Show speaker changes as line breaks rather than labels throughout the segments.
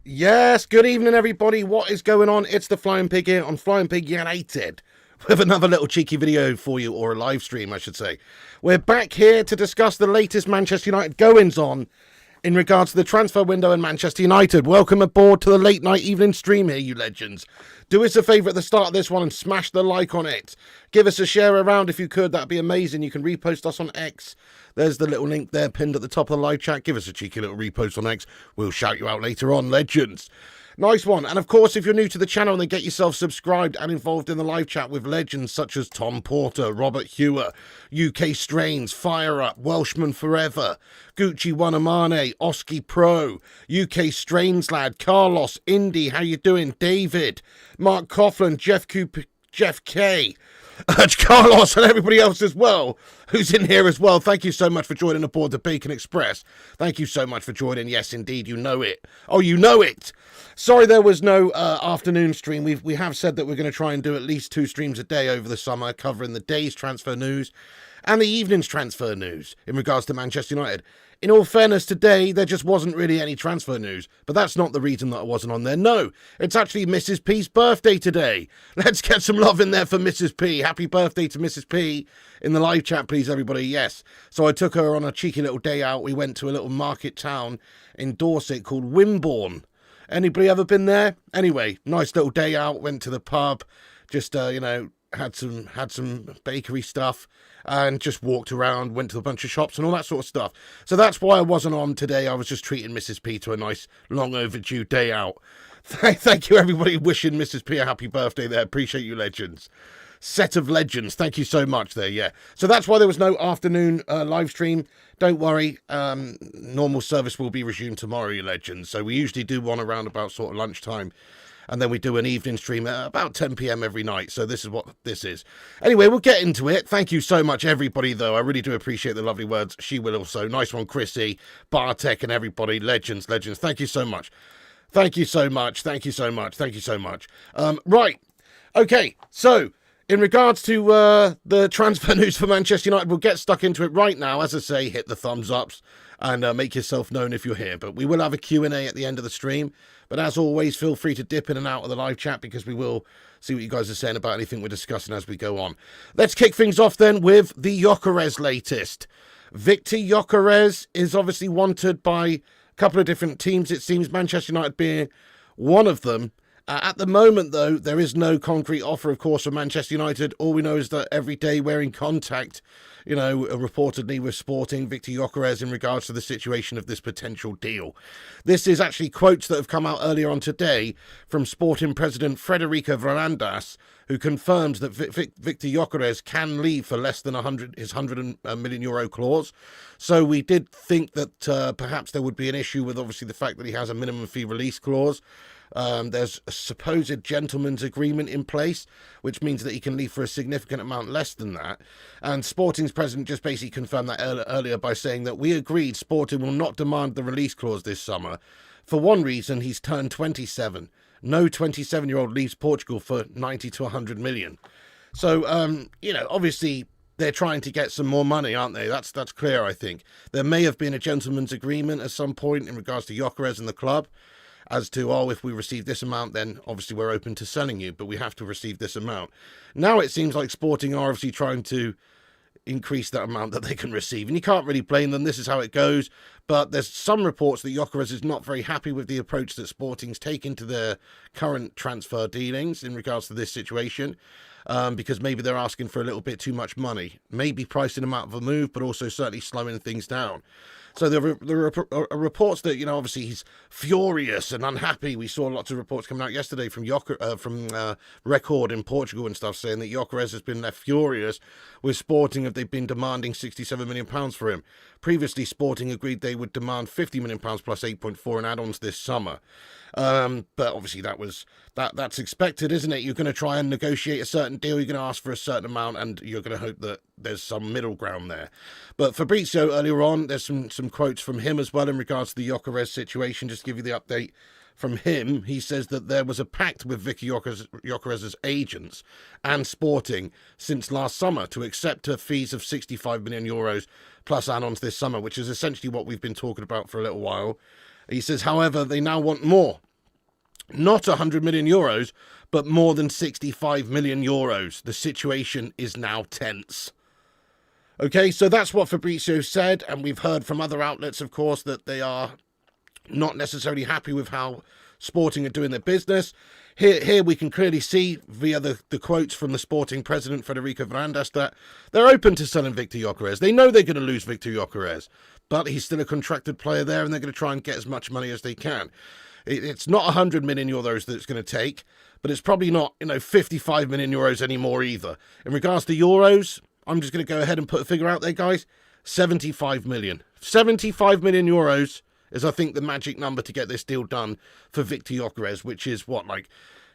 Yes, good evening, everybody. What is going on? It's the Flying Pig here on Flying Pig United with another little cheeky video for you, or a live stream, I should say. We're back here to discuss the latest Manchester United goings-on in regards to the transfer window in Manchester United. Welcome aboard to the late night evening stream here, you legends. Do us a favour at the start of this one and smash the like on it. Give us a share around if you could. That'd be amazing. You can repost us on X. There's the little link there pinned at the top of the live chat. Give us a cheeky little repost on X. We'll shout you out later on, legends. Nice one. And of course, if you're new to the channel, then get yourself subscribed and involved in the live chat with legends such as Tom Porter, Robert Hewer, UK Strains, Fire Up, Welshman Forever, Gucci Wanamane, Oski Pro, UK Strains Lad, Carlos, Indy, how you doing? David, Mark Coughlin, Jeff K, Carlos, and everybody else as well who's in here as well. Thank you so much for joining aboard the Bacon Express. Thank you so much for joining. Yes, indeed, you know it. Oh, you know it. Sorry there was no afternoon stream. We have said that we're going to try and do at least 2 streams a day over the summer, covering the day's transfer news and the evening's transfer news in regards to Manchester United. In all fairness, today, there just wasn't really any transfer news, but that's not the reason that I wasn't on there. No, it's actually Mrs. P's birthday today. Let's get some love in there for Mrs. P. Happy birthday to Mrs. P in the live chat, please, everybody. Yes. So I took her on a cheeky little day out. We went to a little market town in Dorset called Wimborne. Anybody ever been there? Anyway, nice little day out. Went to the pub, just, had some bakery stuff and just walked around, went to a bunch of shops and all that sort of stuff. So that's why I wasn't on today. I was just treating Mrs. P to a nice long overdue day out. Thank you, everybody, wishing Mrs. P a happy birthday there. Appreciate you, legends. Set of legends. Thank you so much there, yeah. So that's why there was no afternoon live stream. Don't worry, normal service will be resumed tomorrow, you legends. So we usually do one around about sort of lunchtime, and then we do an evening stream at about 10 p.m. every night. So this is what this is. Anyway, we'll get into it. Thank you so much, everybody, though. I really do appreciate the lovely words. She will also. Nice one, Chrissy, Bartek, and everybody. Legends. Thank you so much. Thank you so much. Thank you so much. Thank you so much. Right. Okay, so in regards to the transfer news for Manchester United, we'll get stuck into it right now. As I say, hit the thumbs ups and make yourself known if you're here. But we will have a Q&A at the end of the stream. But as always, feel free to dip in and out of the live chat because we will see what you guys are saying about anything we're discussing as we go on. Let's kick things off then with the Gyokeres latest. Viktor Gyokeres is obviously wanted by a couple of different teams. It seems Manchester United being one of them. At the moment, though, there is no concrete offer, of course, for Manchester United. All we know is that every day we're in contact, reportedly with Sporting, Viktor Gyokeres, in regards to the situation of this potential deal. This is actually quotes that have come out earlier on today from Sporting president Frederico Varandas, who confirms that Viktor Gyokeres can leave for less than his €100 million clause. So we did think that perhaps there would be an issue with, obviously, the fact that he has a minimum fee release clause. There's a supposed gentleman's agreement in place, which means that he can leave for a significant amount less than that. And Sporting's president just basically confirmed that earlier by saying that we agreed Sporting will not demand the release clause this summer. For one reason, he's turned 27. No 27-year-old leaves Portugal for 90 to 100 million. So, obviously they're trying to get some more money, aren't they? That's clear, I think. There may have been a gentleman's agreement at some point in regards to Gyokeres and the club, as to, if we receive this amount, then obviously we're open to selling you, but we have to receive this amount. Now it seems like Sporting are obviously trying to increase that amount that they can receive, and you can't really blame them. This is how it goes. But there's some reports that Gyokeres is not very happy with the approach that Sporting's taken to their current transfer dealings in regards to this situation, because maybe they're asking for a little bit too much money, maybe pricing them out of a move, but also certainly slowing things down. So there are reports that, obviously he's furious and unhappy. We saw lots of reports coming out yesterday from Record in Portugal and stuff, saying that Gyokeres has been left furious with Sporting if they've been demanding £67 million for him. Previously, Sporting agreed they would demand £50 million plus 8.4 in add-ons this summer. But obviously that's expected, isn't it? You're going to try and negotiate a certain deal, you're going to ask for a certain amount, and you're going to hope that there's some middle ground there. But Fabrizio earlier on, there's some quotes from him as well in regards to the Gyokeres situation. Just to give you the update from him, he says that there was a pact with Viktor Gyokeres' agents and Sporting since last summer to accept fees of €65 million plus add-ons this summer, which is essentially what we've been talking about for a little while. He says, however, they now want more. Not 100 million euros, but more than 65 million euros. The situation is now tense. Okay, so that's what Fabrizio said, and we've heard from other outlets, of course, that they are not necessarily happy with how Sporting are doing their business. Here we can clearly see, via the quotes from the Sporting president, Federico Varandas, that they're open to selling Viktor Gyokeres. They know they're going to lose Viktor Gyokeres, but he's still a contracted player there, and they're going to try and get as much money as they can. It's not 100 million euros that it's going to take, but it's probably not, 55 million euros anymore either. In regards to euros, I'm just going to go ahead and put a figure out there, guys. 75 million. 75 million euros is, I think, the magic number to get this deal done for Viktor Gyokeres, which is, like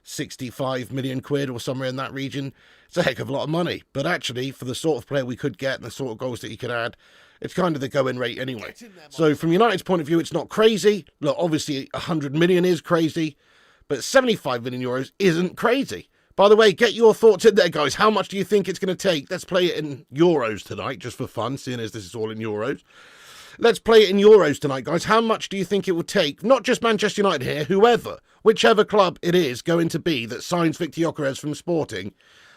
65 million quid or somewhere in that region. It's a heck of a lot of money. But actually, for the sort of player we could get and the sort of goals that he could add, it's kind of the going rate anyway. So from United's point of view, it's not crazy. Look, obviously, 100 million is crazy, but 75 million euros isn't crazy. By the way, get your thoughts in there, guys. How much do you think it's going to take? Let's play it in euros tonight, just for fun, seeing as this is all in euros. Let's play it in euros tonight, guys. How much do you think it will take? Not just Manchester United here, whoever, whichever club it is going to be that signs Viktor Gyokeres from Sporting,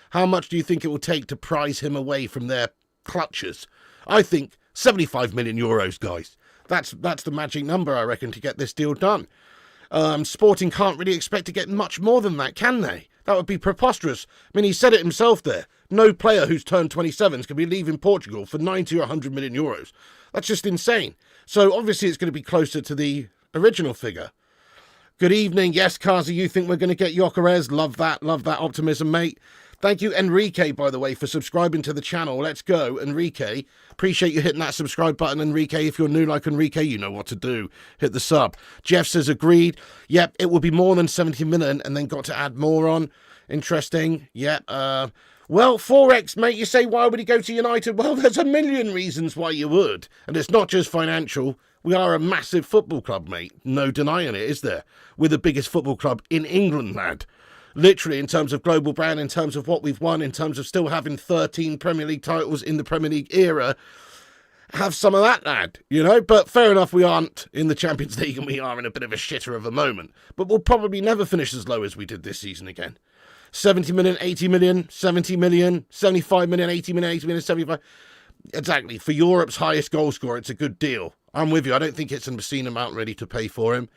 how much do you think it will take to prize him away from their clutches? I think 75 million euros, guys. That's the magic number, I reckon, to get this deal done. Sporting can't really expect to get much more than that, can they? That would be preposterous. I mean, he said it himself there. No player who's turned 27 is going to be leaving Portugal for 90 or 100 million euros. That's just insane. So obviously it's going to be closer to the original figure. Good evening. Yes, Kazi, you think we're going to get Gyokeres? Love that optimism, mate. Thank you, Enrique, by the way, for subscribing to the channel. Let's go, Enrique. Appreciate you hitting that subscribe button, Enrique. If you're new like Enrique, you know what to do. Hit the sub. Jeff says, agreed. Yep, it will be more than 70 million and then got to add more on. Interesting. Yep. Well, Forex, mate, you say, why would he go to United? Well, there's a million reasons why you would. And it's not just financial. We are a massive football club, mate. No denying it, is there? We're the biggest football club in England, lad. Literally, in terms of global brand, in terms of what we've won, in terms of still having 13 Premier League titles in the Premier League era. Have some of that, lad, But fair enough, we aren't in the Champions League and we are in a bit of a shitter of a moment. But we'll probably never finish as low as we did this season again. 70 million, 80 million, 70 million, 75 million, 80 million, 80 million, 75. Exactly. For Europe's highest goal scorer, it's a good deal. I'm with you. I don't think it's an obscene amount ready to pay for him.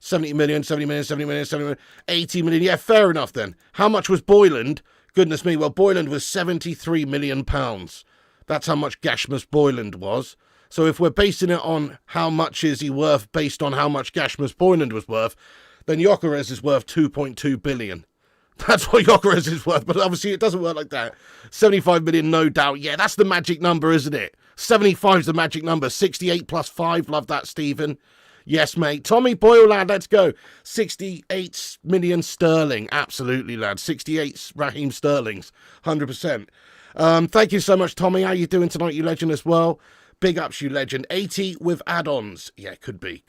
70 million, 70 million, 70 million, 70 million, 80 million. Yeah, fair enough then. How much was Boyland? Goodness me. Well, Boyland was £73 million. That's how much Gashmus Boyland was. So if we're basing it on how much is he worth based on how much Gashmus Boyland was worth, then Gyokeres is worth 2.2 billion. That's what Gyokeres is worth, but obviously it doesn't work like that. 75 million, no doubt. Yeah, that's the magic number, isn't it? 75 is the magic number. 68 plus 5. Love that, Stephen. Yes, mate. Tommy Boyle, lad, let's go. 68 million sterling. Absolutely, lad. 68 Raheem Sterlings. 100%. Thank you so much, Tommy. How you doing tonight, you legend, as well? Big ups, you legend. 80 with add-ons. Yeah, could be.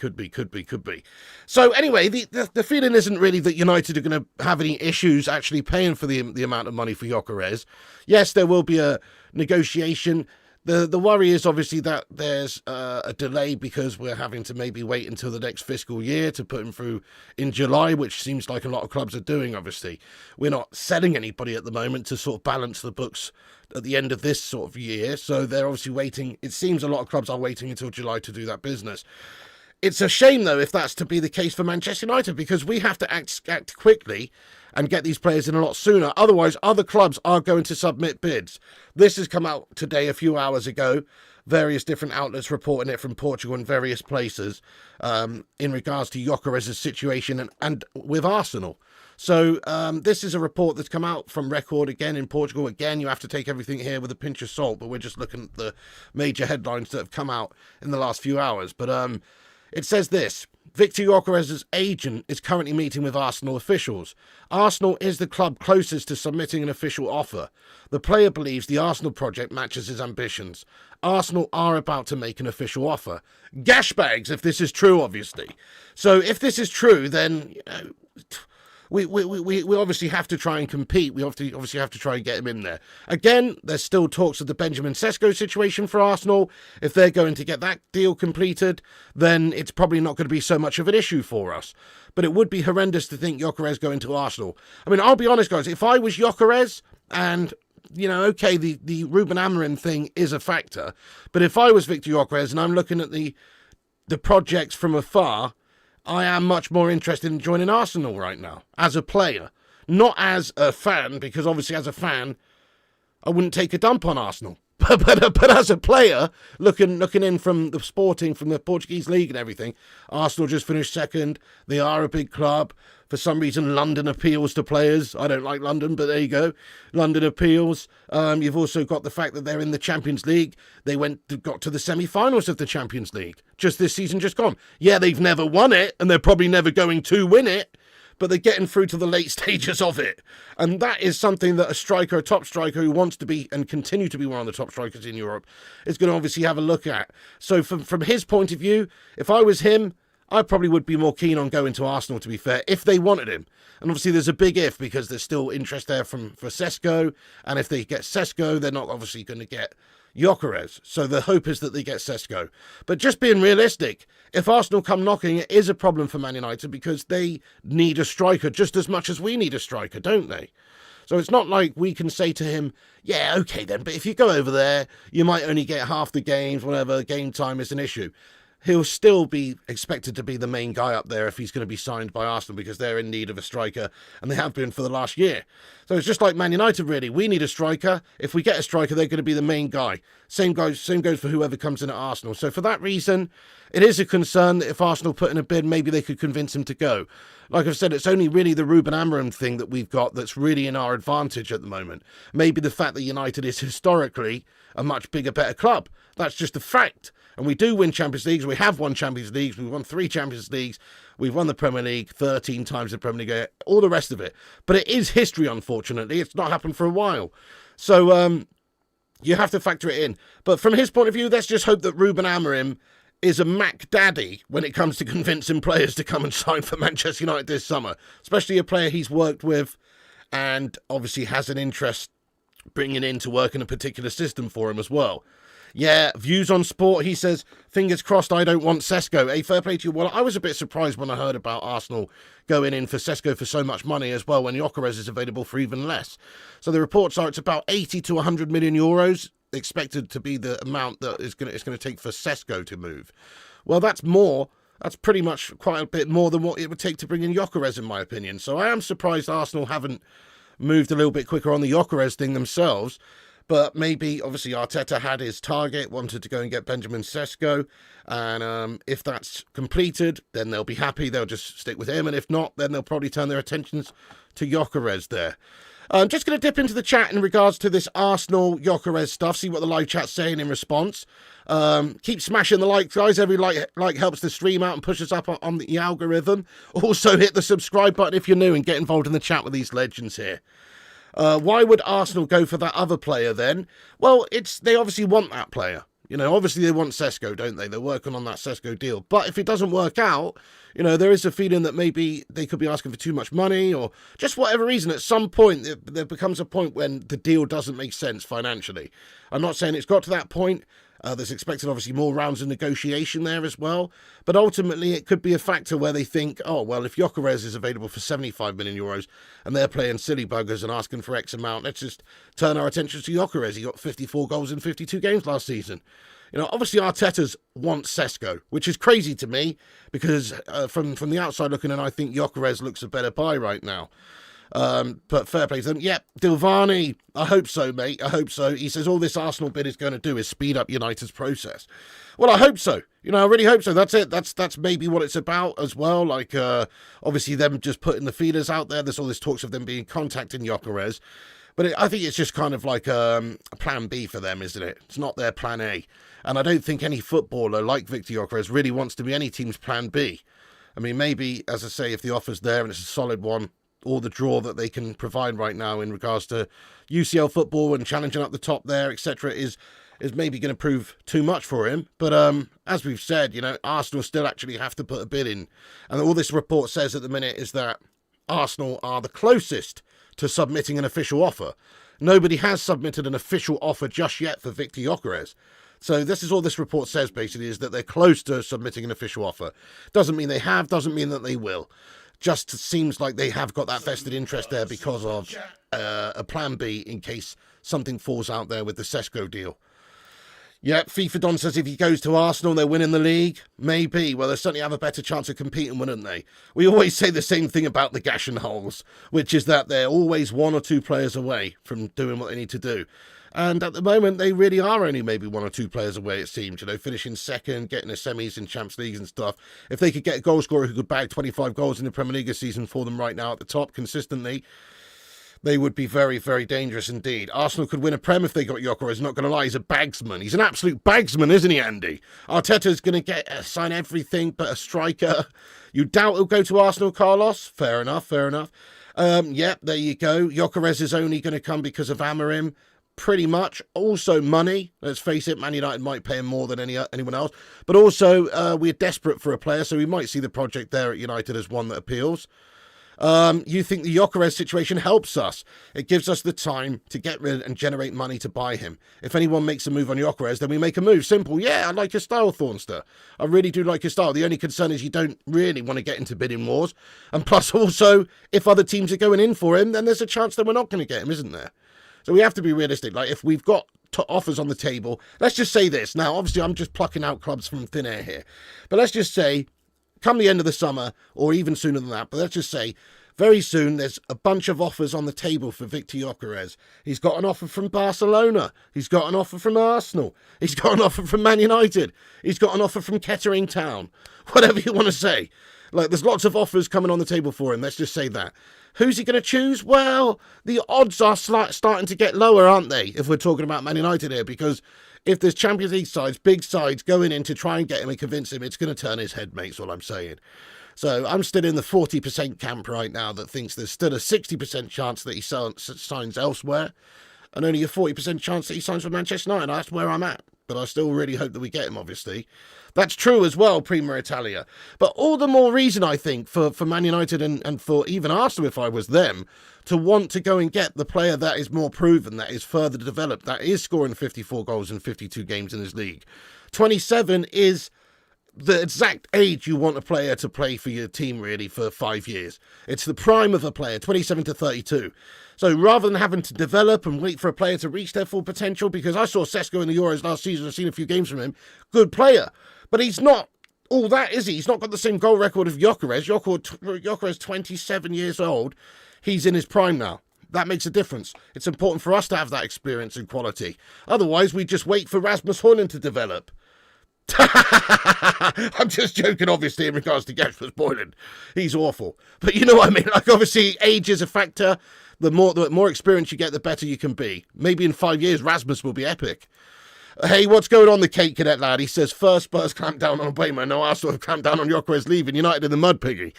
So anyway, the feeling isn't really that United are going to have any issues actually paying for the amount of money for Gyokeres. Yes, there will be a negotiation. The worry is obviously that there's a delay because we're having to maybe wait until the next fiscal year to put him through in July, which seems like a lot of clubs are doing, obviously. We're not selling anybody at the moment to sort of balance the books at the end of this sort of year, so they're obviously waiting. It seems a lot of clubs are waiting until July to do that business. It's a shame, though, if that's to be the case for Manchester United, because we have to act quickly and get these players in a lot sooner. Otherwise, other clubs are going to submit bids. This has come out today, a few hours ago. Various different outlets reporting it from Portugal and various places in regards to Gyokeres' situation and with Arsenal. So this is a report that's come out from Record again in Portugal. Again, you have to take everything here with a pinch of salt, but we're just looking at the major headlines that have come out in the last few hours. But it says this: Viktor Gyokeres' agent is currently meeting with Arsenal officials. Arsenal is the club closest to submitting an official offer. The player believes the Arsenal project matches his ambitions. Arsenal are about to make an official offer. Gashbags, if this is true, obviously. So if this is true, then we obviously have to try and compete. We obviously have to try and get him in there. Again, there's still talks of the Benjamin Sesko situation for Arsenal. If they're going to get that deal completed, then it's probably not going to be so much of an issue for us. But it would be horrendous to think Gyokeres going to Arsenal. I mean, I'll be honest, guys, if I was Gyokeres, and, you know, okay, the Ruben Amorim thing is a factor, but if I was Viktor Gyokeres and I'm looking at the projects from afar, I am much more interested in joining Arsenal right now, as a player. Not as a fan, because obviously as a fan, I wouldn't take a dump on Arsenal. But as a player, looking in from the Portuguese league and everything, Arsenal just finished second. They are a big club. For some reason, London appeals to players. I don't like London, but there you go. London appeals. You've also got the fact that they're in the Champions League. They got to the semi-finals of the Champions League just this season, just gone. Yeah, they've never won it, and they're probably never going to win it, but they're getting through to the late stages of it. And that is something that a top striker who wants to be and continue to be one of the top strikers in Europe is going to obviously have a look at. So from his point of view, if I was him, I probably would be more keen on going to Arsenal, to be fair, if they wanted him. And obviously there's a big if, because there's still interest there for Sesko. And if they get Sesko, they're not obviously going to get Gyokeres. So the hope is that they get Sesko. But just being realistic, if Arsenal come knocking, it is a problem for Man United, because they need a striker just as much as we need a striker, don't they? So it's not like we can say to him, yeah, okay then, but if you go over there, you might only get half the games, whatever, game time is an issue. He'll still be expected to be the main guy up there if he's going to be signed by Arsenal, because they're in need of a striker, and they have been for the last year. So it's just like Man United, really. We need a striker. If we get a striker, they're going to be the main guy. Same goes for whoever comes in at Arsenal. So for that reason, it is a concern that if Arsenal put in a bid, maybe they could convince him to go. Like I've said, it's only really the Ruben Amorim thing that we've got that's really in our advantage at the moment. Maybe the fact that United is historically a much bigger, better club. That's just a fact. And we do win Champions Leagues. We have won Champions Leagues. We've won 3 Champions Leagues. We've won the Premier League 13 times, the Premier League, all the rest of it. But it is history, unfortunately. It's not happened for a while. So you have to factor it in. But from his point of view, let's just hope that Ruben Amorim is a Mac Daddy when it comes to convincing players to come and sign for Manchester United this summer. Especially a player he's worked with and obviously has an interest bringing in to work in a particular system for him as well. Yeah, views on sport, he says, fingers crossed I don't want Sesko. Hey, fair play to you. Well, I was a bit surprised when I heard about Arsenal going in for Sesko for so much money as well, when Gyokeres is available for even less. So the reports are it's about 80 to 100 million euros expected to be the amount that it's going to take for Sesko to move. Well, that's more. That's pretty much quite a bit more than what it would take to bring in Gyokeres, in my opinion. So I am surprised Arsenal haven't moved a little bit quicker on the Gyokeres thing themselves. But maybe, obviously, Arteta had his target, wanted to go and get Benjamin Sesko. And if that's completed, then they'll be happy. They'll just stick with him. And if not, then they'll probably turn their attentions to Gyokeres there. I'm just going to dip into the chat in regards to this Arsenal Gyokeres stuff, see what the live chat's saying in response. Keep smashing the like, guys. Every like helps the stream out and pushes up on the algorithm. Also, hit the subscribe button if you're new and get involved in the chat with these legends here. Why would Arsenal go for that other player then? Well, they obviously want that player. You know, obviously they want Sesko, don't they? They're working on that Sesko deal. But if it doesn't work out, you know, there is a feeling that maybe they could be asking for too much money or just whatever reason. At some point, there becomes a point when the deal doesn't make sense financially. I'm not saying it's got to that point. There's expected, obviously, more rounds of negotiation there as well. But ultimately, it could be a factor where they think, oh, well, if Gyokeres is available for 75 million euros and they're playing silly buggers and asking for X amount, let's just turn our attention to Gyokeres. He got 54 goals in 52 games last season. You know, obviously, Arteta's want Sesko, which is crazy to me because from the outside looking in, I think Gyokeres looks a better buy right now. But fair play to them. Yep, Dilvani, I hope so, mate. I hope so. He says all this Arsenal bid is going to do is speed up United's process. Well, I hope so. You know, I really hope so. That's it. That's maybe what it's about as well. Like, obviously them just putting the feelers out there. There's all this talks of them being contacting Gyokeres. But I think it's just kind of like a plan B for them, isn't it? It's not their plan A. And I don't think any footballer like Viktor Gyokeres really wants to be any team's plan B. I mean, maybe, as I say, if the offer's there and it's a solid one, or the draw that they can provide right now in regards to UCL football and challenging up the top there, etc., is maybe going to prove too much for him. But as we've said, you know, Arsenal still actually have to put a bid in. And all this report says at the minute is that Arsenal are the closest to submitting an official offer. Nobody has submitted an official offer just yet for Viktor Gyokeres. So this is all this report says, basically, is that they're close to submitting an official offer. Doesn't mean they have, doesn't mean that they will. Just seems like they have got that vested interest there because of a plan B in case something falls out there with the Sesko deal. Yep, FIFA Don says if he goes to Arsenal, they're winning the league. Maybe. Well, they certainly have a better chance of competing, wouldn't they? We always say the same thing about the Gash and Holes, which is that they're always 1 or 2 players away from doing what they need to do. And at the moment, they really are only maybe 1 or 2 players away, it seems. You know, finishing second, getting the semis in Champions Leagues and stuff. If they could get a goal scorer who could bag 25 goals in the Premier League this season for them right now at the top consistently, they would be very, very dangerous indeed. Arsenal could win a Prem if they got Gyokeres. Not going to lie, he's a bagsman. He's an absolute bagsman, isn't he, Andy? Arteta's going to sign everything but a striker. You doubt he'll go to Arsenal, Carlos? Fair enough, fair enough. Yep, there you go. Gyokeres is only going to come because of Amorim. Pretty much. Also money. Let's face it, Man United might pay him more than anyone else. But also, we're desperate for a player, so we might see the project there at United as one that appeals. You think the Gyokeres situation helps us. It gives us the time to get rid and generate money to buy him. If anyone makes a move on Gyokeres, then we make a move. Simple. Yeah, I like your style, Thornster. I really do like your style. The only concern is you don't really want to get into bidding wars. And plus also, if other teams are going in for him, then there's a chance that we're not going to get him, isn't there? So we have to be realistic. Like, if we've got offers on the table, let's just say this. Now, obviously, I'm just plucking out clubs from thin air here. But let's just say, come the end of the summer, or even sooner than that, but let's just say, very soon, there's a bunch of offers on the table for Viktor Gyokeres. He's got an offer from Barcelona. He's got an offer from Arsenal. He's got an offer from Man United. He's got an offer from Kettering Town. Whatever you want to say. Like, there's lots of offers coming on the table for him. Let's just say that. Who's he going to choose? Well, the odds are starting to get lower, aren't they? If we're talking about Man United here, because if there's Champions League sides, big sides going in to try and get him and convince him, it's going to turn his head, mate's all I'm saying. So I'm still in the 40% camp right now that thinks there's still a 60% chance that he signs elsewhere, and only a 40% chance that he signs for Manchester United. That's where I'm at. But I still really hope that we get him, obviously. That's true as well, Prima Italia. But all the more reason, I think, for Man United and for even Arsenal, if I was them, to want to go and get the player that is more proven, that is further developed, that is scoring 54 goals in 52 games in his league. 27 is the exact age you want a player to play for your team, really, for 5 years. It's the prime of a player, 27 to 32. So rather than having to develop and wait for a player to reach their full potential, because I saw Sesko in the Euros last season, I've seen a few games from him, good player. But he's not all that, is he? He's not got the same goal record of Gyokeres. Gyokeres, 27 years old. He's in his prime now. That makes a difference. It's important for us to have that experience and quality. Otherwise, we just wait for Rasmus Højlund to develop. I'm just joking, obviously, in regards to Rasmus Højlund. He's awful. But you know what I mean? Like, obviously, age is a factor. The more experience you get, the better you can be. Maybe in 5 years, Rasmus will be epic. Hey, what's going on, the Cake Cadet lad? He says, first Spurs clamped down on Mbeumo. No, Arsenal have clamped down on Gyokeres leaving United in the mud, piggy.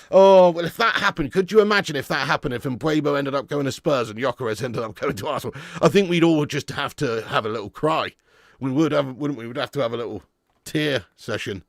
Oh, well, if that happened, could you imagine if that happened, if Mbeumo ended up going to Spurs and Gyokeres ended up going to Arsenal? I think we'd all just have to have a little cry. We would have, wouldn't we? We'd have to have a little tear session.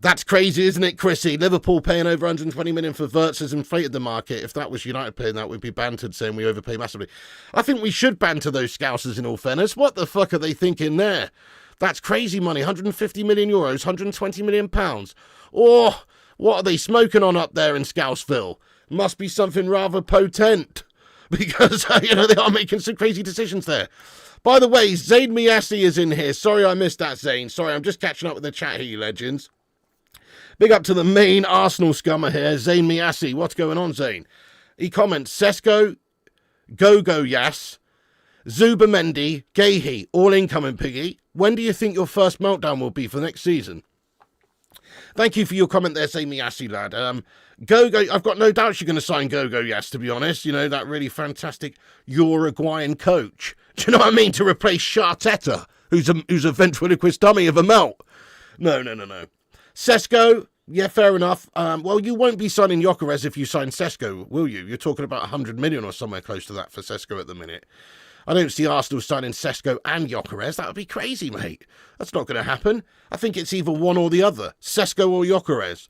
That's crazy, isn't it, Chrissy? Liverpool paying over 120 million for Wirtz has inflated the market. If that was United paying that, we'd be bantered saying we overpay massively. I think we should banter those Scousers, in all fairness. What the fuck are they thinking there? That's crazy money. 150 million euros, 120 million pounds. Oh, what are they smoking on up there in Scouseville? Must be something rather potent. Because, you know, they are making some crazy decisions there. By the way, Zayn Miassi is in here. Sorry I missed that, Zayn. Sorry, I'm just catching up with the chat here, you legends. Big up to the main Arsenal scummer here, Zayn Miassi. What's going on, Zayn? He comments, Sesko, Gogo Yas, Zubamendi, Gahey, all incoming, piggy. When do you think your first meltdown will be for next season? Thank you for your comment there, Zayn Miassi, lad. Gogo, I've got no doubt you're going to sign Gogo Yas, to be honest. You know, that really fantastic Uruguayan coach. Do you know what I mean? To replace Sharteta, who's a ventriloquist dummy of a melt. No. Sesko, yeah, fair enough. Well, you won't be signing Gyokeres if you sign Sesko, will you? You're talking about 100 million or somewhere close to that for Sesko at the minute. I don't see Arsenal signing Sesko and Gyokeres. That would be crazy, mate. That's not going to happen. I think it's either one or the other, Sesko or Gyokeres.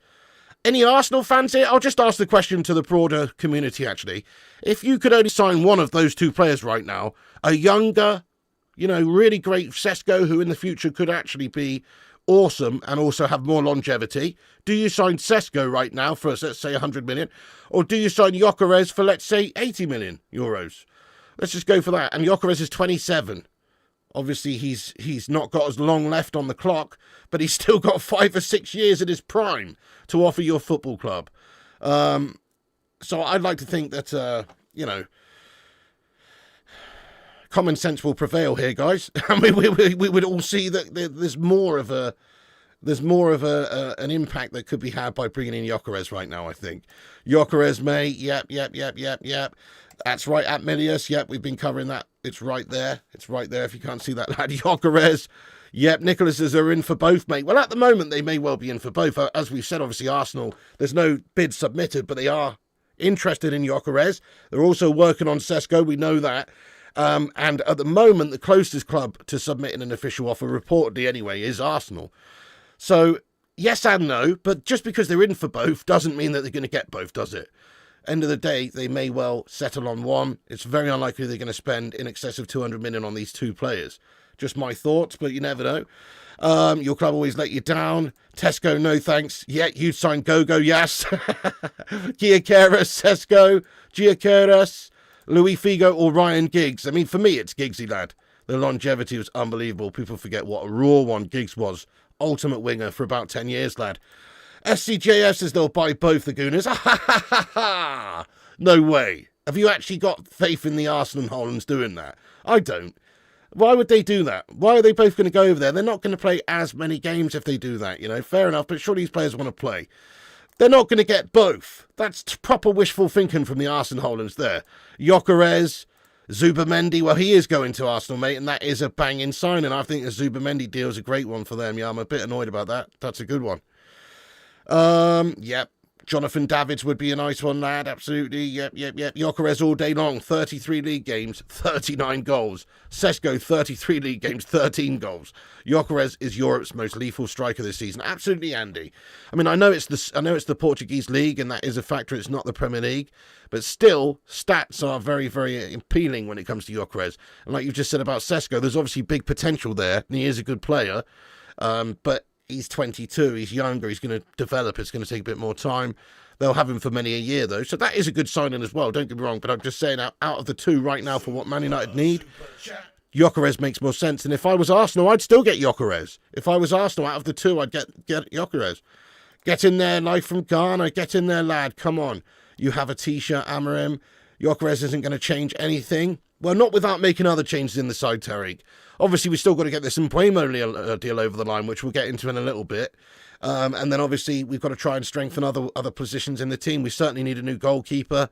Any Arsenal fans here? I'll just ask the question to the broader community, actually. If you could only sign one of those two players right now, a younger, really great Sesko, who in the future could actually be awesome and also have more longevity, do you sign Sesko right now for, let's say, 100 million? Or do you sign Gyokeres for, let's say, 80 million euros? Let's just go for that. And Gyokeres is 27. Obviously, he's not got as long left on the clock, but he's still got 5 or 6 years in his prime to offer your football club. So I'd like to think that, common sense will prevail here, guys. I mean, we would all see that there's more of an impact that could be had by bringing in Gyokeres right now, I think. Gyokeres, mate, yep. That's right, at Milius, yep, we've been covering that. It's right there. If you can't see that, lad. Gyokeres, yep, Nicholas's are in for both, mate. Well, at the moment, they may well be in for both. As we've said, obviously, Arsenal, there's no bid submitted, but they are interested in Gyokeres. They're also working on Sesko, we know that. And at the moment, the closest club to submitting an official offer, reportedly anyway, is Arsenal. So, yes and no, but just because they're in for both doesn't mean that they're going to get both, does it? End of the day, they may well settle on one. It's very unlikely they're going to spend in excess of 200 million on these two players. Just my thoughts, but you never know. Your club always let you down. Tesco, no thanks. Yeah, you'd sign Gogo, yes. Gyokeres, Sesko, Gyokeres, Luis Figo or Ryan Giggs. I mean, for me, it's Giggsy, lad. The longevity was unbelievable. People forget what a raw one Giggs was. Ultimate winger for about 10 years, lad. SCJF says they'll buy both the Gooners. No way. Have you actually got faith in the Arsenal and Hollands doing that? I don't. Why would they do that? Why are they both going to go over there? They're not going to play as many games if they do that, Fair enough, but surely these players want to play. They're not going to get both. That's proper wishful thinking from the Arsenal Hollands there. Gyokeres, Zubamendi, well, he is going to Arsenal, mate, and that is a banging signing. I think the Zubamendi deal is a great one for them. Yeah, I'm a bit annoyed about that. That's a good one. Yep. Jonathan Davids would be a nice one, lad. Absolutely. Yep. Gyokeres all day long. 33 league games, 39 goals. Sesko, 33 league games, 13 goals. Gyokeres is Europe's most lethal striker this season. Absolutely, Andy. I mean, I know it's the Portuguese league, and that is a factor. It's not the Premier League, but still, stats are very, very appealing when it comes to Gyokeres. And like you've just said about Sesko, there's obviously big potential there, and he is a good player. But he's 22, he's younger, he's going to develop, it's going to take a bit more time. They'll have him for many a year, though, so that is a good signing as well, don't get me wrong, but I'm just saying, out of the two right now for what Man United need, Gyokeres makes more sense, and if I was Arsenal, I'd still get Gyokeres. If I was Arsenal, out of the two, I'd get Gyokeres. Get in there, live from Ghana, get in there, lad, come on. You have a T-shirt, Amarim. Gyokeres isn't going to change anything. Well, not without making other changes in the side, Tariq. Obviously, we've still got to get this Mbeumo deal over the line, which we'll get into in a little bit. And then, obviously, we've got to try and strengthen other positions in the team. We certainly need a new goalkeeper,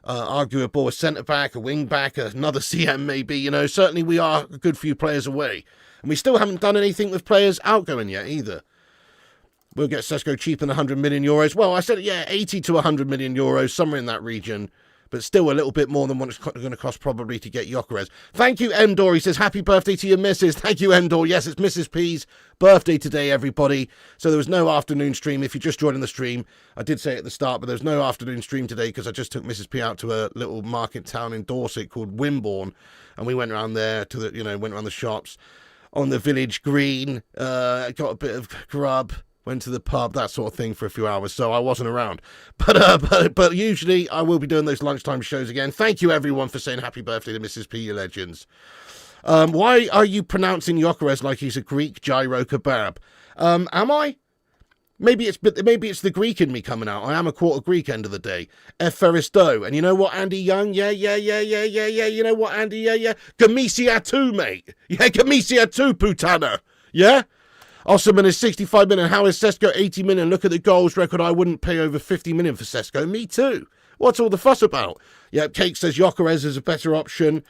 arguable a centre-back, a wing-back, another CM maybe. Certainly we are a good few players away. And we still haven't done anything with players outgoing yet either. We'll get Sesko cheaper than 100 million euros. Well, I said, 80 to 100 million euros, somewhere in that region. But still a little bit more than what it's going to cost probably to get Gyokeres. Thank you, Endor. He says, happy birthday to your missus. Thank you, Endor. Yes, it's Mrs. P's birthday today, everybody. So there was no afternoon stream. If you're just joining the stream, I did say it at the start, but there's no afternoon stream today because I just took Mrs. P out to a little market town in Dorset called Wimborne. And we went around there to went around the shops on the village green, got a bit of grub. Went to the pub, that sort of thing for a few hours, so I wasn't around. But usually I will be doing those lunchtime shows again. Thank you, everyone, for saying happy birthday to Mrs. P, you legends. Why are you pronouncing Gyokeres like he's a Greek gyro kebab? Am I? Maybe it's the Greek in me coming out. I am a quarter Greek, end of the day. Eferisto. And you know what, Andy Young? Yeah. You know what, Andy? Yeah. Gamisia too, mate. Yeah, Gamisia too, putana. Yeah? Osman is 65 million. How is Sesko 80 million? Look at the goals record. I wouldn't pay over 50 million for Sesko. Me too. What's all the fuss about? Yeah, Cake says Gyokeres is a better option.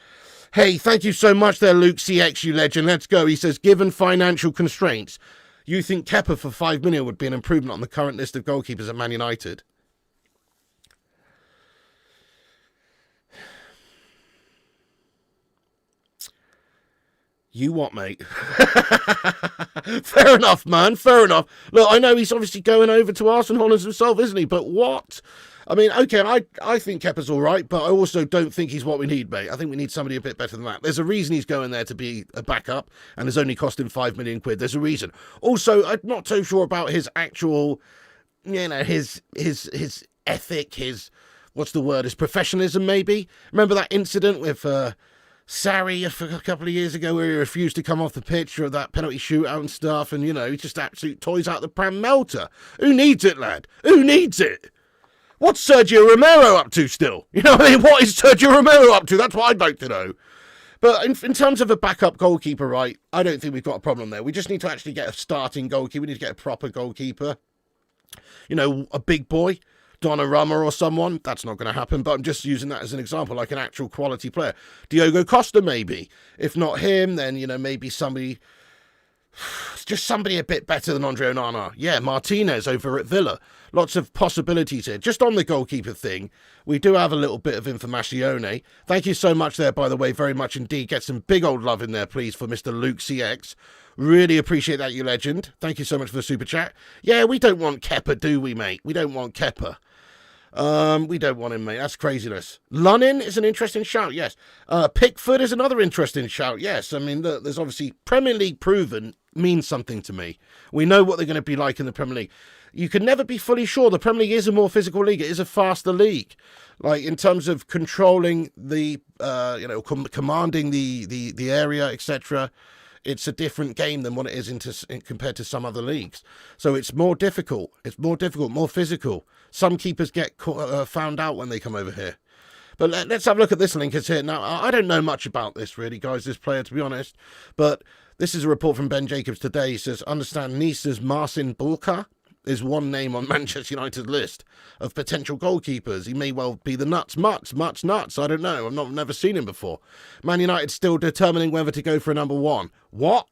Hey, thank you so much there, Luke CX, you legend. Let's go. He says, given financial constraints, you think Kepa for 5 million would be an improvement on the current list of goalkeepers at Man United? You what, mate? Fair enough, man. Fair enough. Look, I know he's obviously going over to Arsenal himself, isn't he? But what? I mean, okay, I think Kepa's all right, but I also don't think he's what we need, mate. I think we need somebody a bit better than that. There's a reason he's going there to be a backup, and it's only cost him 5 million quid. There's a reason. Also, I'm not so sure about his actual, his ethic, his, what's the word, his professionalism, maybe. Remember that incident with Sarri a couple of years ago where he refused to come off the pitch or that penalty shootout and stuff, and, he just absolute toys out the pram melter. Who needs it, lad? Who needs it? What's Sergio Romero up to still? What is Sergio Romero up to? That's what I'd like to know. But in terms of a backup goalkeeper, right, I don't think we've got a problem there. We just need to actually get a starting goalkeeper. We need to get a proper goalkeeper. A big boy. Donnarumma or someone. That's not going to happen, but I'm just using that as an example, like an actual quality player. Diogo Costa, maybe. If not him, then, maybe somebody, just somebody a bit better than Andre Onana. Yeah, Martinez over at Villa. Lots of possibilities here. Just on the goalkeeper thing, we do have a little bit of informazione. Thank you so much there, by the way, very much indeed. Get some big old love in there, please, for Mr. Luke CX. Really appreciate that, you legend. Thank you so much for the super chat. Yeah, we don't want Kepa, do we, mate? We don't want Kepa. We don't want him, mate. That's craziness. Lunin is an interesting shout, yes. Pickford is another interesting shout, yes. I mean, there's obviously Premier League proven means something to me. We know what they're going to be like in the Premier League. You can never be fully sure. The Premier League is a more physical league. It is a faster league. Like, in terms of controlling the, commanding the area, etc., it's a different game than what it is compared to some other leagues. So it's more difficult. It's more difficult, more physical. Some keepers get found out when they come over here. But let's have a look at this link. It's here. Now, I don't know much about this, really, guys, this player, to be honest. But this is a report from Ben Jacobs today. He says, understand Nice's Marcin Bulka is one name on Manchester United's list of potential goalkeepers. He may well be the nuts. I don't know. I've never seen him before. Man United still determining whether to go for a number one. What?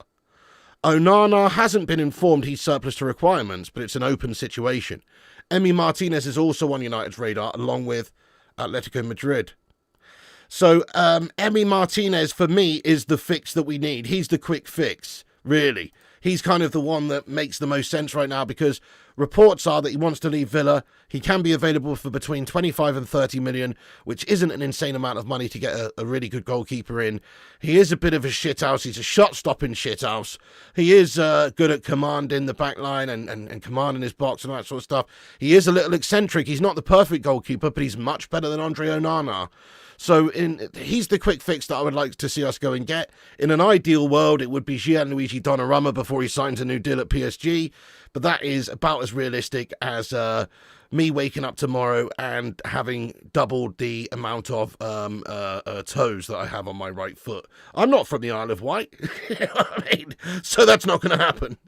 Onana hasn't been informed he's surplus to requirements, but it's an open situation. Emi Martinez is also on United's radar, along with Atletico Madrid. So Emi Martinez, for me, is the fix that we need. He's the quick fix, really. He's kind of the one that makes the most sense right now because reports are that he wants to leave Villa. He can be available for between 25 and 30 million, which isn't an insane amount of money to get a really good goalkeeper in. He is a bit of a shithouse. He's a shot-stopping shithouse. He is good at commanding the back line and commanding his box and that sort of stuff. He is a little eccentric. He's not the perfect goalkeeper, but he's much better than Andre Onana. So he's the quick fix that I would like to see us go and get. In an ideal world, it would be Gianluigi Donnarumma before he signs a new deal at PSG. But that is about as realistic as me waking up tomorrow and having doubled the amount of toes that I have on my right foot. I'm not from the Isle of Wight. You know what I mean? So that's not going to happen.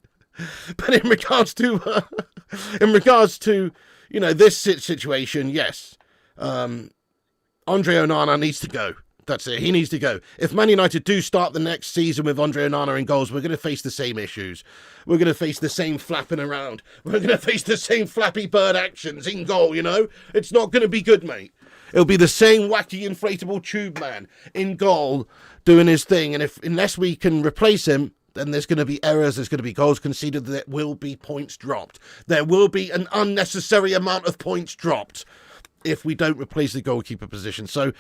But in regards to, this situation, yes. Andre Onana needs to go. That's it. He needs to go. If Man United do start the next season with Andre Onana in goals, we're going to face the same issues. We're going to face the same flapping around. We're going to face the same Flappy Bird actions in goal, It's not going to be good, mate. It'll be the same wacky inflatable tube man in goal doing his thing. And unless we can replace him, then there's going to be errors, there's going to be goals conceded, there will be points dropped. There will be an unnecessary amount of points dropped if we don't replace the goalkeeper position. So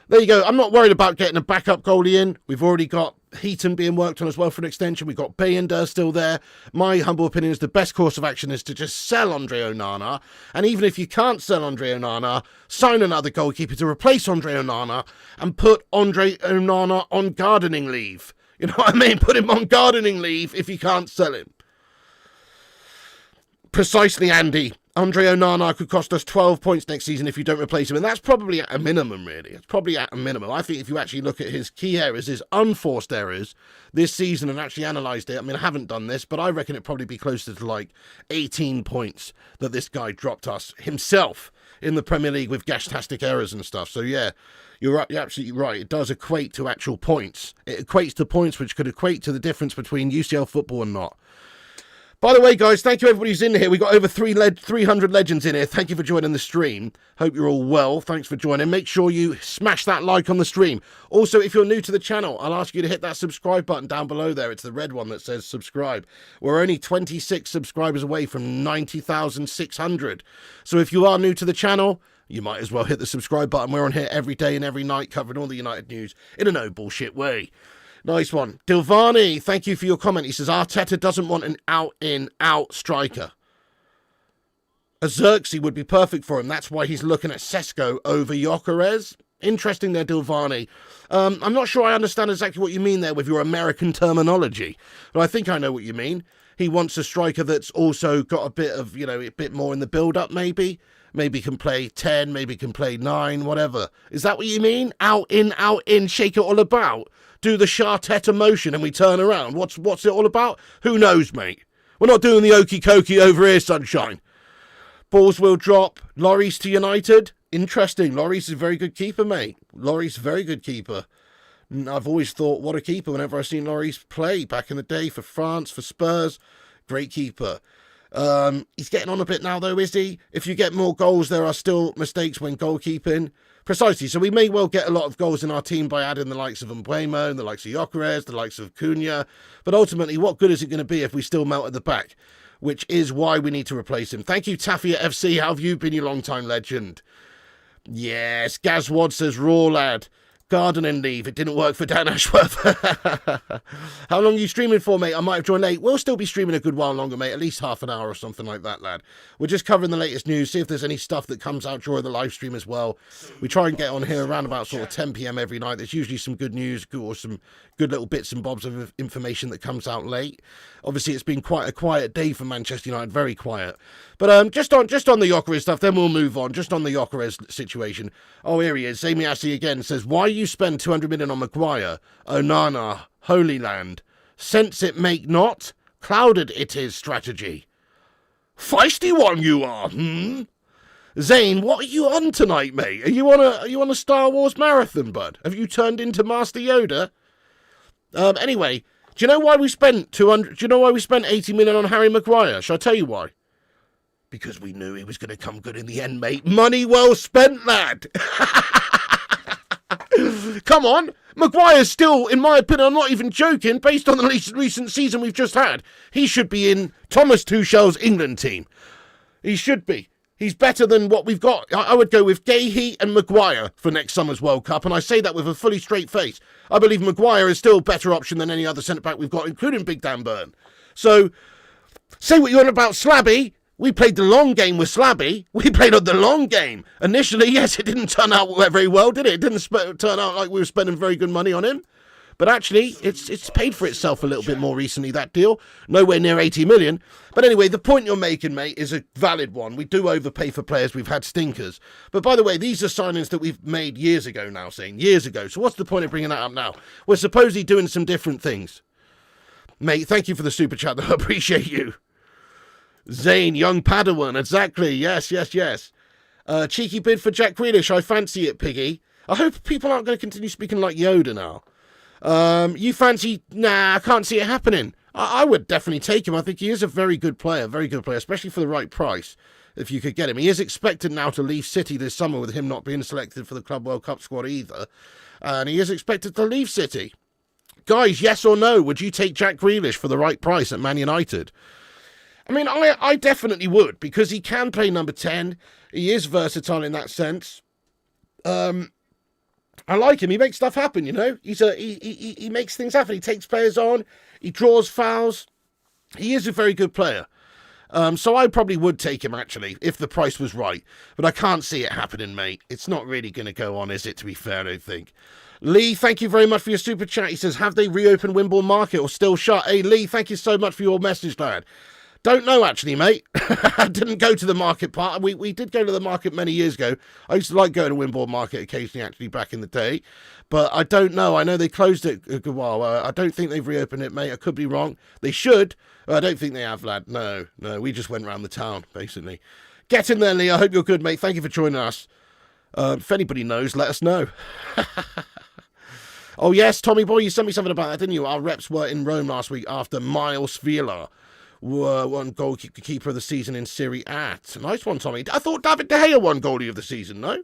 there you go. I'm not worried about getting a backup goalie in. We've already got Heaton being worked on as well for an extension. We've got Bayender still there. My humble opinion is the best course of action is to just sell Andre Onana. And even if you can't sell Andre Onana, sign another goalkeeper to replace Andre Onana and put Andre Onana on gardening leave. You know what I mean? Put him on gardening leave if you can't sell him. Precisely, Andy. Andre Onana could cost us 12 points next season if you don't replace him. And that's probably at a minimum, really. It's probably at a minimum. I think if you actually look at his key errors, his unforced errors this season and actually analysed it, I mean, I haven't done this, but I reckon it'd probably be closer to like 18 points that this guy dropped us himself in the Premier League with gastastic errors and stuff. So, yeah, you're absolutely right. It does equate to actual points. It equates to points which could equate to the difference between UCL football and not. By the way, guys, thank you everybody who's in here. We've got over 300 legends in here. Thank you for joining the stream. Hope you're all well. Thanks for joining. Make sure you smash that like on the stream. Also, if you're new to the channel, I'll ask you to hit that subscribe button down below there. It's the red one that says subscribe. We're only 26 subscribers away from 90,600. So if you are new to the channel, you might as well hit the subscribe button. We're on here every day and every night covering all the United news in a no bullshit way. Nice one. Dilvani, thank you for your comment. He says, Arteta doesn't want an out-in-out striker. A Xerxes would be perfect for him. That's why he's looking at Sesko over Gyokeres. Interesting there, Dilvani. I'm not sure I understand exactly what you mean there with your American terminology, but I think I know what you mean. He wants a striker that's also got a bit of, a bit more in the build-up, maybe. Maybe can play 10, maybe can play 9, whatever. Is that what you mean? Out, in, shake it all about. Do the Sharteta motion and we turn around. What's it all about? Who knows, mate? We're not doing the okey cokey over here, sunshine. Balls will drop. Lloris to United. Interesting. Lloris is a very good keeper, mate. Lloris, very good keeper. I've always thought, what a keeper whenever I've seen Lloris play back in the day for France, for Spurs. Great keeper. He's getting on a bit now, though, is he? If you get more goals, there are still mistakes when goalkeeping. Precisely. So we may well get a lot of goals in our team by adding the likes of Mbeumo, the likes of Gyokeres, the likes of Cunha. But ultimately, what good is it going to be if we still melt at the back? Which is why we need to replace him. Thank you, Tafia FC. How have you been, you long-time legend? Yes, Gazwad says, raw lad. Gardening leave. It didn't work for Dan Ashworth. How long are you streaming for, mate? I might have joined late. We'll still be streaming a good while longer, mate. At least half an hour or something like that, lad. We're just covering the latest news. See if there's any stuff that comes out during the live stream as well. We try and get on here around about sort of 10 p.m. every night. There's usually some good news or some good little bits and bobs of information that comes out late. Obviously, it's been quite a quiet day for Manchester United. Very quiet. But just on the Gyokeres stuff, then we'll move on. Just on the Gyokeres situation. Oh, here he is. Zamiasi again says, why you spend 200 million on Maguire? Onana, Holy Land. Sense it make not, clouded it is strategy. Feisty one you are, Zane, what are you on tonight, mate? Are you on a Star Wars marathon, bud? Have you turned into Master Yoda? Anyway, do you know why we spent 80 million on Harry Maguire? Shall I tell you why? Because we knew he was going to come good in the end, mate. Money well spent, lad. Come on. Maguire's still, in my opinion, I'm not even joking, based on the recent season we've just had, he should be in Thomas Tuchel's England team. He should be. He's better than what we've got. I would go with Gahey and Maguire for next summer's World Cup, and I say that with a fully straight face. I believe Maguire is still a better option than any other centre-back we've got, including Big Dan Burn. So, say what you want about Slabby. We played the long game with Slabby. We played on the long game. Initially, yes, it didn't turn out very well, did it? It didn't turn out like we were spending very good money on him. But actually, it's paid for itself a little bit more recently, that deal. Nowhere near 80 million. But anyway, the point you're making, mate, is a valid one. We do overpay for players. We've had stinkers. But by the way, these are signings that we've made years ago now, years ago. So what's the point of bringing that up now? We're supposedly doing some different things. Mate, thank you for the super chat, though. I appreciate you. Zane, young Padawan, exactly. Yes. Cheeky bid for Jack Grealish. I fancy it, Piggy. I hope people aren't going to continue speaking like Yoda now. You fancy... Nah, I can't see it happening. I would definitely take him. I think he is a very good player, especially for the right price, if you could get him. He is expected now to leave City this summer with him not being selected for the Club World Cup squad either. And he is expected to leave City. Guys, yes or no, would you take Jack Grealish for the right price at Man United? I mean, I definitely would, because he can play number 10. He is versatile in that sense. I like him. He makes stuff happen, you know. He makes things happen. He takes players on. He draws fouls. He is a very good player. So I probably would take him, actually, if the price was right. But I can't see it happening, mate. It's not really going to go on, is it, to be fair, I don't think. Lee, thank you very much for your super chat. He says, have they reopened Wimborne Market or still shut? Hey, Lee, thank you so much for your message, lad. Don't know, actually, mate. I didn't go to the market part. We did go to the market many years ago. I used to like going to Wimborne Market occasionally, actually, back in the day. But I don't know. I know they closed it a good while. I don't think they've reopened it, mate. I could be wrong. They should. I don't think they have, lad. No. We just went around the town, basically. Get in there, Lee. I hope you're good, mate. Thank you for joining us. If anybody knows, let us know. Oh, yes, Tommy boy, you sent me something about that, didn't you? Our reps were in Rome last week after Miles Villa. One goalkeeper of the season in Serie A. Nice one, Tommy. I thought David De Gea won goalie of the season, no?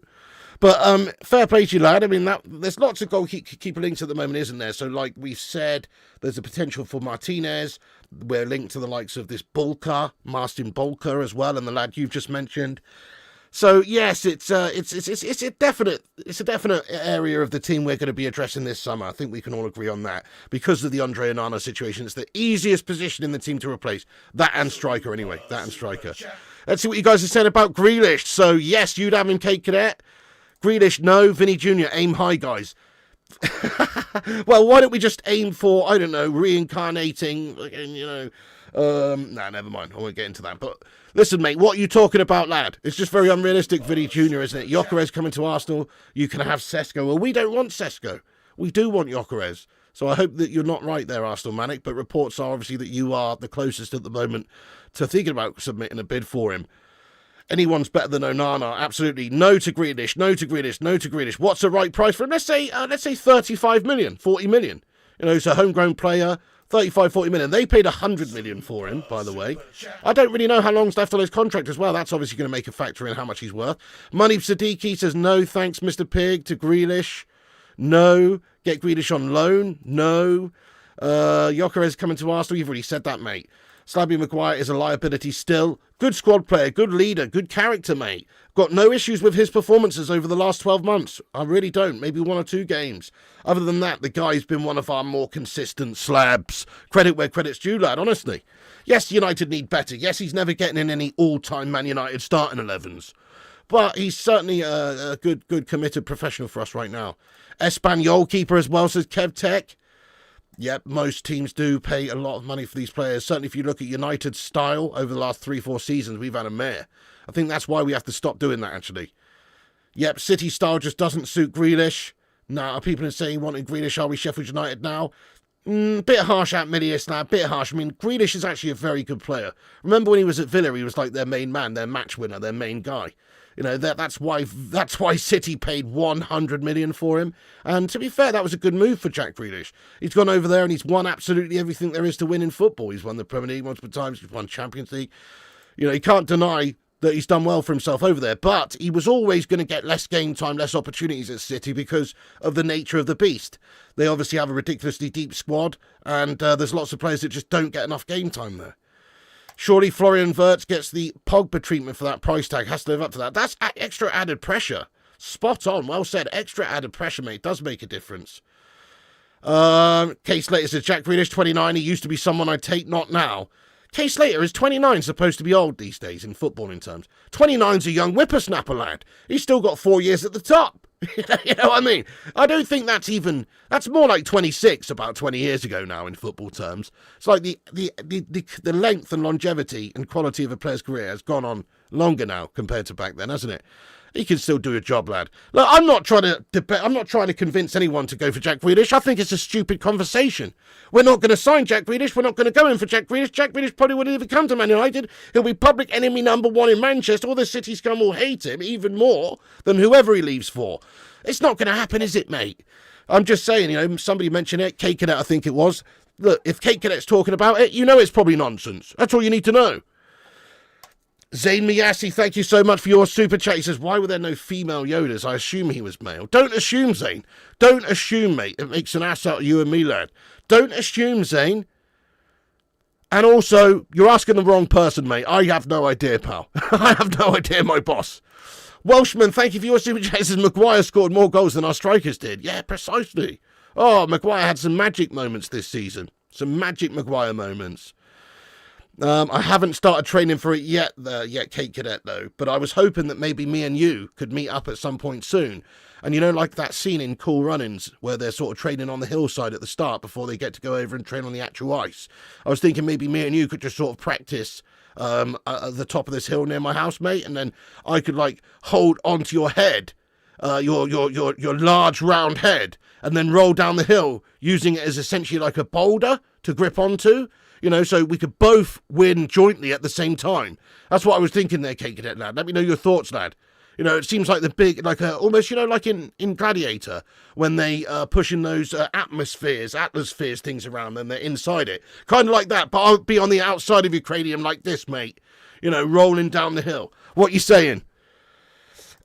But fair play to you, lad. I mean, there's lots of goalkeeper links at the moment, isn't there? So like we've said, there's a potential for Martinez. We're linked to the likes of this Marcin Bulka as well, and the lad you've just mentioned. So yes, it's a definite area of the team we're going to be addressing this summer. I think we can all agree on that. Because of the Andre Onana situation, it's the easiest position in the team to replace. That and striker, anyway. That and striker. Let's see what you guys have said about Grealish. So yes, you'd have him, Kate Cadet. Grealish, no. Vinny Jr., aim high, guys. Well, why don't we just aim for, I don't know, reincarnating, nah, never mind. I won't get into that. But listen, mate, what are you talking about, lad? It's just very unrealistic, Vinny Jr., isn't it? Gyokeres coming to Arsenal. You can have Sesko. Well, we don't want Sesko. We do want Gyokeres. So I hope that you're not right there, Arsenal Manic. But reports are obviously that you are the closest at the moment to thinking about submitting a bid for him. Anyone's better than Onana, absolutely. No to Grealish, no to Grealish, no to Grealish. What's the right price for him? Let's say 35 million, 40 million. He's a homegrown player, 35, 40 million. They paid 100 million for him, by the way. I don't really know how long's left on his contract as well. That's obviously going to make a factor in how much he's worth. Money Siddiqui says no, thanks, Mr. Pig, to Grealish. No. Get Grealish on loan. No. Gyokeres coming to Arsenal. You've already said that, mate. Slabby Maguire is a liability still. Good squad player, good leader, good character, mate. Got no issues with his performances over the last 12 months. I really don't. Maybe 1 or 2 games. Other than that, the guy's been one of our more consistent slabs. Credit where credit's due, lad, honestly. Yes, United need better. Yes, he's never getting in any all-time Man United starting 11s. But he's certainly a good committed professional for us right now. Espanyol keeper as well, says Kev Tech. Yep, most teams do pay a lot of money for these players. Certainly if you look at United's style over the last 3-4 seasons, we've had a mare. I think that's why we have to stop doing that, actually. Yep, City style just doesn't suit Grealish. Now, are people saying wanting Grealish, are we Sheffield United now? Bit harsh at Milius now, bit harsh. I mean, Grealish is actually a very good player. Remember when he was at Villa, he was like their main man, their match winner, their main guy. That's why City paid 100 million for him. And to be fair, that was a good move for Jack Grealish. He's gone over there and he's won absolutely everything there is to win in football. He's won the Premier League multiple times. He's won Champions League. He can't deny that he's done well for himself over there. But he was always going to get less game time, less opportunities at City because of the nature of the beast. They obviously have a ridiculously deep squad and there's lots of players that just don't get enough game time there. Surely Florian Wirtz gets the Pogba treatment for that price tag, has to live up to that. That's extra added pressure. Spot on, well said. Extra added pressure, mate. Does make a difference. Kay Slater says, Jack Grealish, 29. He used to be someone I'd take, not now. Kay Slater is 29, supposed to be old these days in footballing terms. 29's a young whippersnapper, lad. He's still got 4 years at the top. You know what I mean? I don't think that's more like 26 about 20 years ago now in football terms. It's like the length and longevity and quality of a player's career has gone on longer now compared to back then, hasn't it? He can still do a job, lad. Look, I'm not trying to convince anyone to go for Jack Grealish. I think it's a stupid conversation. We're not going to sign Jack Grealish. We're not going to go in for Jack Grealish. Jack Grealish probably wouldn't even come to Man United. He'll be public enemy number 1 in Manchester. All the City scum will hate him even more than whoever he leaves for. It's not going to happen, is it, mate? I'm just saying, somebody mentioned it. Kate Cadet, I think it was. Look, if Kate Cadet's talking about it, it's probably nonsense. That's all you need to know. Zayn Miyasi, thank you so much for your super chat. He says, why were there no female Yodas? I assume he was male. Don't assume, Zayn. Don't assume, mate. It makes an ass out of you and me, lad. Don't assume, Zayn. And also, you're asking the wrong person, mate. I have no idea, pal. I have no idea, my boss. Welshman, thank you for your super chat. He says, Maguire scored more goals than our strikers did. Yeah, precisely. Oh, Maguire had some magic moments this season. Some magic Maguire moments. I haven't started training for it yet, Kate Cadet, though. But I was hoping that maybe me and you could meet up at some point soon. And like that scene in Cool Runnings where they're sort of training on the hillside at the start before they get to go over and train on the actual ice. I was thinking maybe me and you could just sort of practice at the top of this hill near my house, mate. And then I could hold onto your head, your large round head, and then roll down the hill using it as essentially like a boulder to grip onto. So we could both win jointly at the same time. That's what I was thinking there, Kate Cadet, lad. Let me know your thoughts, lad. You know, it seems like the big, like almost, you know, like in Gladiator, when they pushing those atmospheres things around, and they're inside it. Kind of like that, but I'll be on the outside of your cranium like this, mate. You know, rolling down the hill. What you saying?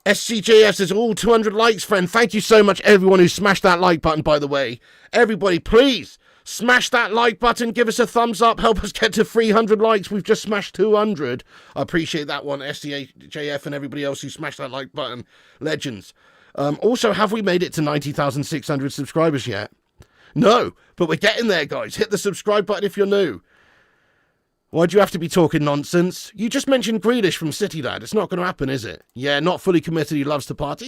SCJF says, all 200 likes, friend. Thank you so much, everyone who smashed that like button, by the way. Everybody, please, smash that like button. Give us a thumbs up. Help us get to 300 likes. We've just smashed 200. I appreciate that one, SCJF and everybody else who smashed that like button. Legends. Also, have we made it to 90,600 subscribers yet? No, but we're getting there, guys. Hit the subscribe button if you're new. Why'd you have to be talking nonsense? You just mentioned Grealish from City, lad. It's not going to happen, is it? Yeah, not fully committed. He loves to party.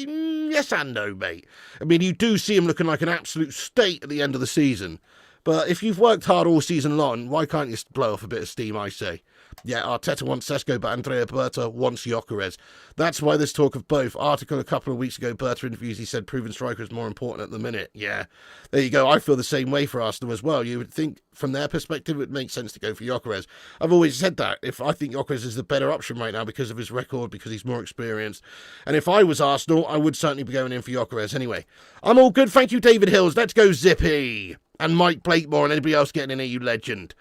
Yes and no, mate. I mean, you do see him looking like an absolute state at the end of the season. But if you've worked hard all season long, why can't you blow off a bit of steam, I say? Yeah, Arteta wants Sesko, but Andrea Berta wants Gyokeres. That's why there's talk of both. Article a couple of weeks ago, Berta interviews, he said proven striker is more important at the minute. Yeah, there you go. I feel the same way for Arsenal as well. You would think from their perspective it would make sense to go for Gyokeres. I've always said that. If I think Gyokeres is the better option right now because of his record, because he's more experienced. And if I was Arsenal, I would certainly be going in for Gyokeres. Anyway, I'm all good. Thank you, David Hills. Let's go Zippy. And Mike Blakemore and anybody else getting in here, you legend.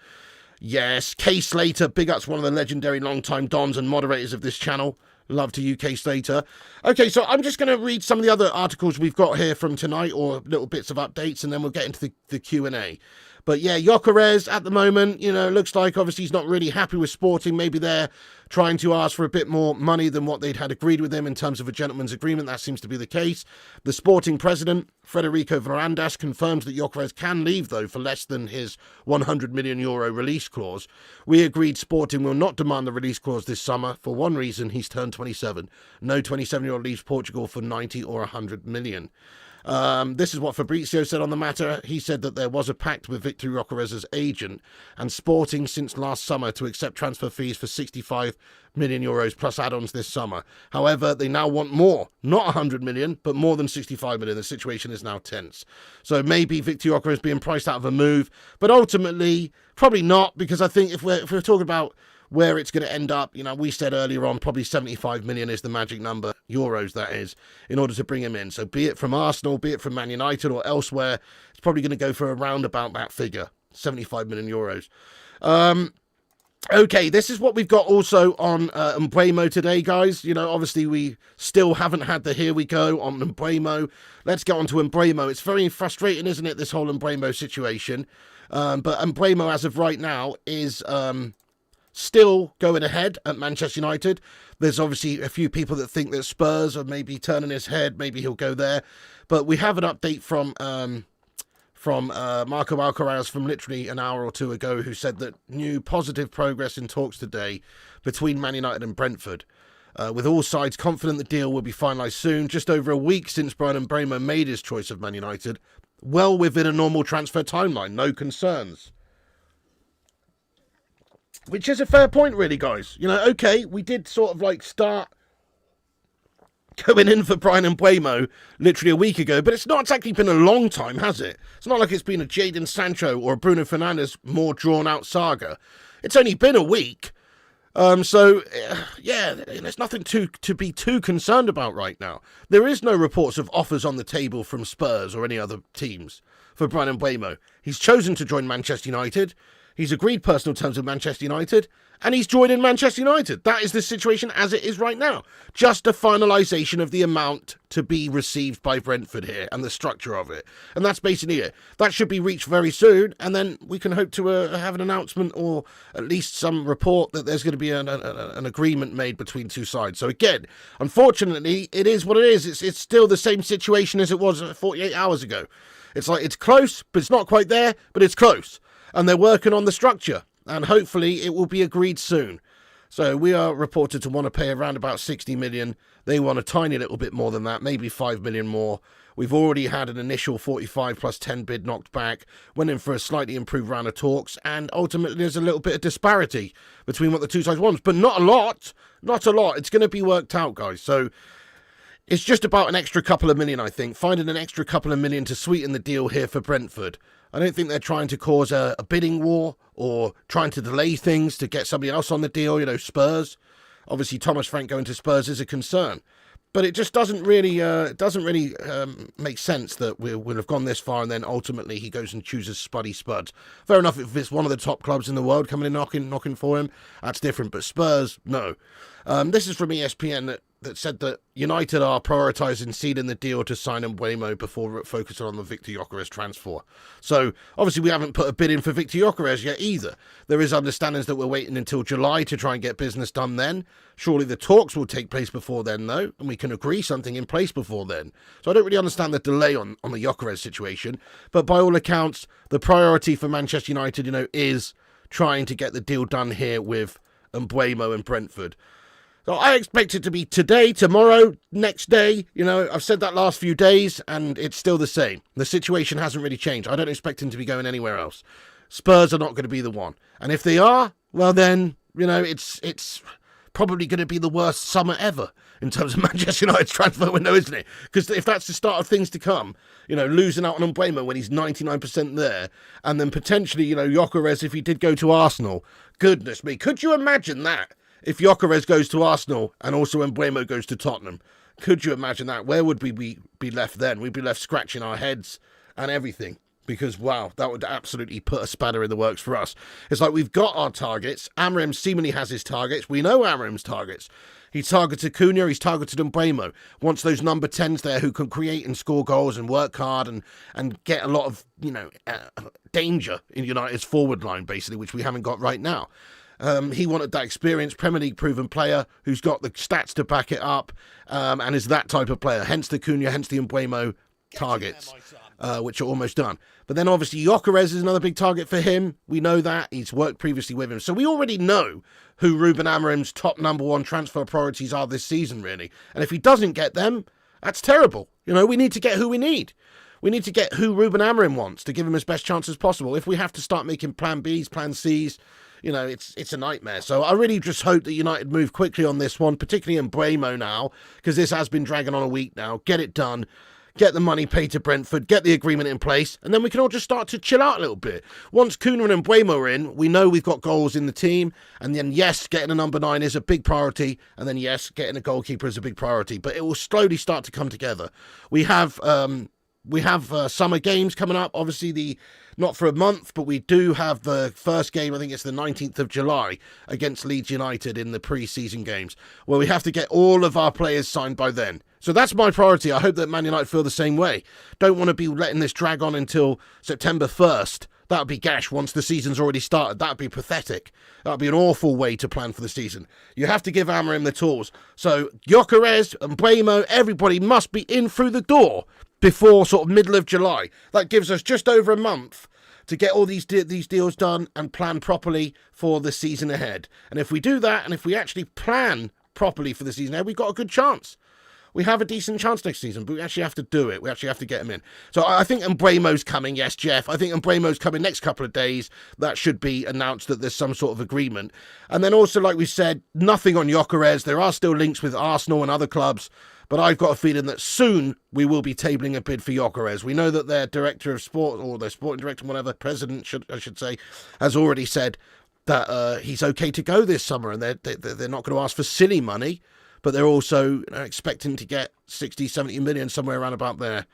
Yes, K Slater, big up's one of the legendary long-time dons and moderators of this channel. Love to you, K Slater. Okay, so I'm just going to read some of the other articles we've got here from tonight, or little bits of updates, and then we'll get into the Q&A. But yeah, Gyokeres at the moment, you know, looks like obviously he's not really happy with Sporting. Maybe they're trying to ask for a bit more money than what they'd had agreed with him in terms of a gentleman's agreement. That seems to be the case. The Sporting president, Federico Varandas, confirms that Gyokeres can leave, though, for less than his €100 million release clause. We agreed Sporting will not demand the release clause this summer. For one reason, he's turned 27. No 27-year-old leaves Portugal for 90 or 100 million. This is what Fabrizio said on the matter. He said that there was a pact with Viktor Gyokeres' agent and Sporting since last summer to accept transfer fees for €65 million plus add-ons this summer. However, they now want more, not 100 million, but more than 65 million. The situation is now tense. So maybe Viktor Gyokeres being priced out of a move, but ultimately, probably not, because I think if we're talking about where it's going to end up, you know, we said earlier on, probably 75 million is the magic number, euros that is, in order to bring him in. So be it from Arsenal, be it from Man United or elsewhere, it's probably going to go for around about that figure, 75 million euros. Okay, this is what we've got also on Mbeumo today, guys. You know, obviously we still haven't had the here we go on Mbeumo. Let's get on to Mbeumo. It's very frustrating, isn't it, this whole Mbeumo situation? But Mbeumo, as of right now, is still going ahead at Manchester United. There's obviously a few people that think that Spurs are maybe turning his head, maybe he'll go there. But we have an update from Marco Alcaraz from literally an hour or two ago, who said that new positive progress in talks today between Man United and Brentford. With all sides confident the deal will be finalised soon, just over a week since Bryan Mbeumo made his choice of Man United. Well within a normal transfer timeline, no concerns. Which is a fair point, really, guys. You know, okay, we did sort of like start going in for Bryan Mbeumo literally a week ago, but it's not exactly been a long time, has it? It's not like it's been a Jadon Sancho or a Bruno Fernandes more drawn-out saga. It's only been a week. So, yeah, there's nothing to be too concerned about right now. There is no reports of offers on the table from Spurs or any other teams for Bryan Mbeumo. He's chosen to join Manchester United. He's agreed personal terms with Manchester United, and he's joining Manchester United. That is the situation as it is right now. Just a finalisation of the amount to be received by Brentford here and the structure of it. And that's basically it. That should be reached very soon, and then we can hope to have an announcement or at least some report that there's going to be an agreement made between two sides. So again, unfortunately, it is what it is. It's still the same situation as it was 48 hours ago. It's like it's close, but it's not quite there, but it's close. And they're working on the structure, and hopefully it will be agreed soon. So we are reported to want to pay around about 60 million. They want a tiny little bit more than that, maybe 5 million more. We've already had an initial 45 plus 10 bid knocked back, went in for a slightly improved round of talks, and ultimately there's a little bit of disparity between what the two sides want, but not a lot. Not a lot. It's going to be worked out, guys. So it's just about an extra couple of million, I think. Finding an extra couple of million to sweeten the deal here for Brentford. I don't think they're trying to cause a bidding war or trying to delay things to get somebody else on the deal. You know, Spurs. Obviously, Thomas Frank going to Spurs is a concern. But it just doesn't really make sense that we would have gone this far and then ultimately he goes and chooses Spud. Fair enough if it's one of the top clubs in the world coming in knocking for him, that's different. But Spurs, no. This is from ESPN that said that United are prioritising sealing the deal to sign Mbeumo before focusing on the Viktor Gyokeres transfer. So, obviously we haven't put a bid in for Viktor Gyokeres yet either. There is understandings that we're waiting until July to try and get business done then. Surely the talks will take place before then, though, and we can agree something in place before then. So I don't really understand the delay on the Gyokeres situation, but by all accounts, the priority for Manchester United, is trying to get the deal done here with Mbeumo and Brentford. So I expect it to be today, tomorrow, next day. I've said that last few days, and it's still the same. The situation hasn't really changed. I don't expect him to be going anywhere else. Spurs are not going to be the one. And if they are, well then, it's probably going to be the worst summer ever in terms of Manchester United's transfer window, isn't it? Because if that's the start of things to come, losing out on Mbeumo when he's 99% there, and then potentially, Gyokeres, if he did go to Arsenal, goodness me, could you imagine that? If Gyokeres goes to Arsenal and also Mbeumo goes to Tottenham, could you imagine that? Where would we be left then? We'd be left scratching our heads and everything. Because, wow, that would absolutely put a spanner in the works for us. It's like we've got our targets. Amorim seemingly has his targets. We know Amorim's targets. He's targeted Cunha, he's targeted Mbeumo. Wants those number 10s there who can create and score goals and work hard and get a lot of, danger in United's forward line, basically, which we haven't got right now. He wanted that experienced Premier League proven player who's got the stats to back it up and is that type of player. Hence the Cunha, hence the Mbeumo targets, which are almost done. But then obviously Gyokeres is another big target for him. We know that. He's worked previously with him. So we already know who Ruben Amorim's top number one transfer priorities are this season, really. And if he doesn't get them, that's terrible. We need to get who we need. We need to get who Ruben Amorim wants to give him as best chance as possible. If we have to start making plan Bs, plan Cs, it's a nightmare. So I really just hope that United move quickly on this one, particularly in Mbeumo now, because this has been dragging on a week now. Get it done. Get the money paid to Brentford, get the agreement in place, and then we can all just start to chill out a little bit. Once Cunha and Mbeumo are in, we know we've got goals in the team, and then yes, getting a number 9 is a big priority, and then yes, getting a goalkeeper is a big priority, but it will slowly start to come together. We have summer games coming up, obviously not for a month, but we do have the first game, I think it's the 19th of July, against Leeds United in the pre-season games, where we have to get all of our players signed by then. So that's my priority. I hope that Man United feel the same way. Don't want to be letting this drag on until September 1st. That would be gash once the season's already started. That would be pathetic. That would be an awful way to plan for the season. You have to give Amorim the tools. So Gyokeres and Mbeumo, everybody must be in through the door before sort of middle of July. That gives us just over a month to get all these deals done and plan properly for the season ahead. And if we do that, and if we actually plan properly for the season ahead, we've got a good chance. We have a decent chance next season, but we actually have to do it. We actually have to get him in. So I think Mbeumo's coming. Yes, Jeff. I think Mbeumo's coming next couple of days. That should be announced that there's some sort of agreement. And then also, like we said, nothing on Gyokeres. There are still links with Arsenal and other clubs, but I've got a feeling that soon we will be tabling a bid for Gyokeres. We know that their director of sport, or their sporting director, whatever, president, I should say, has already said that he's okay to go this summer, and they're not going to ask for silly money. But they're also expecting to get 60, 70 million, somewhere around about there.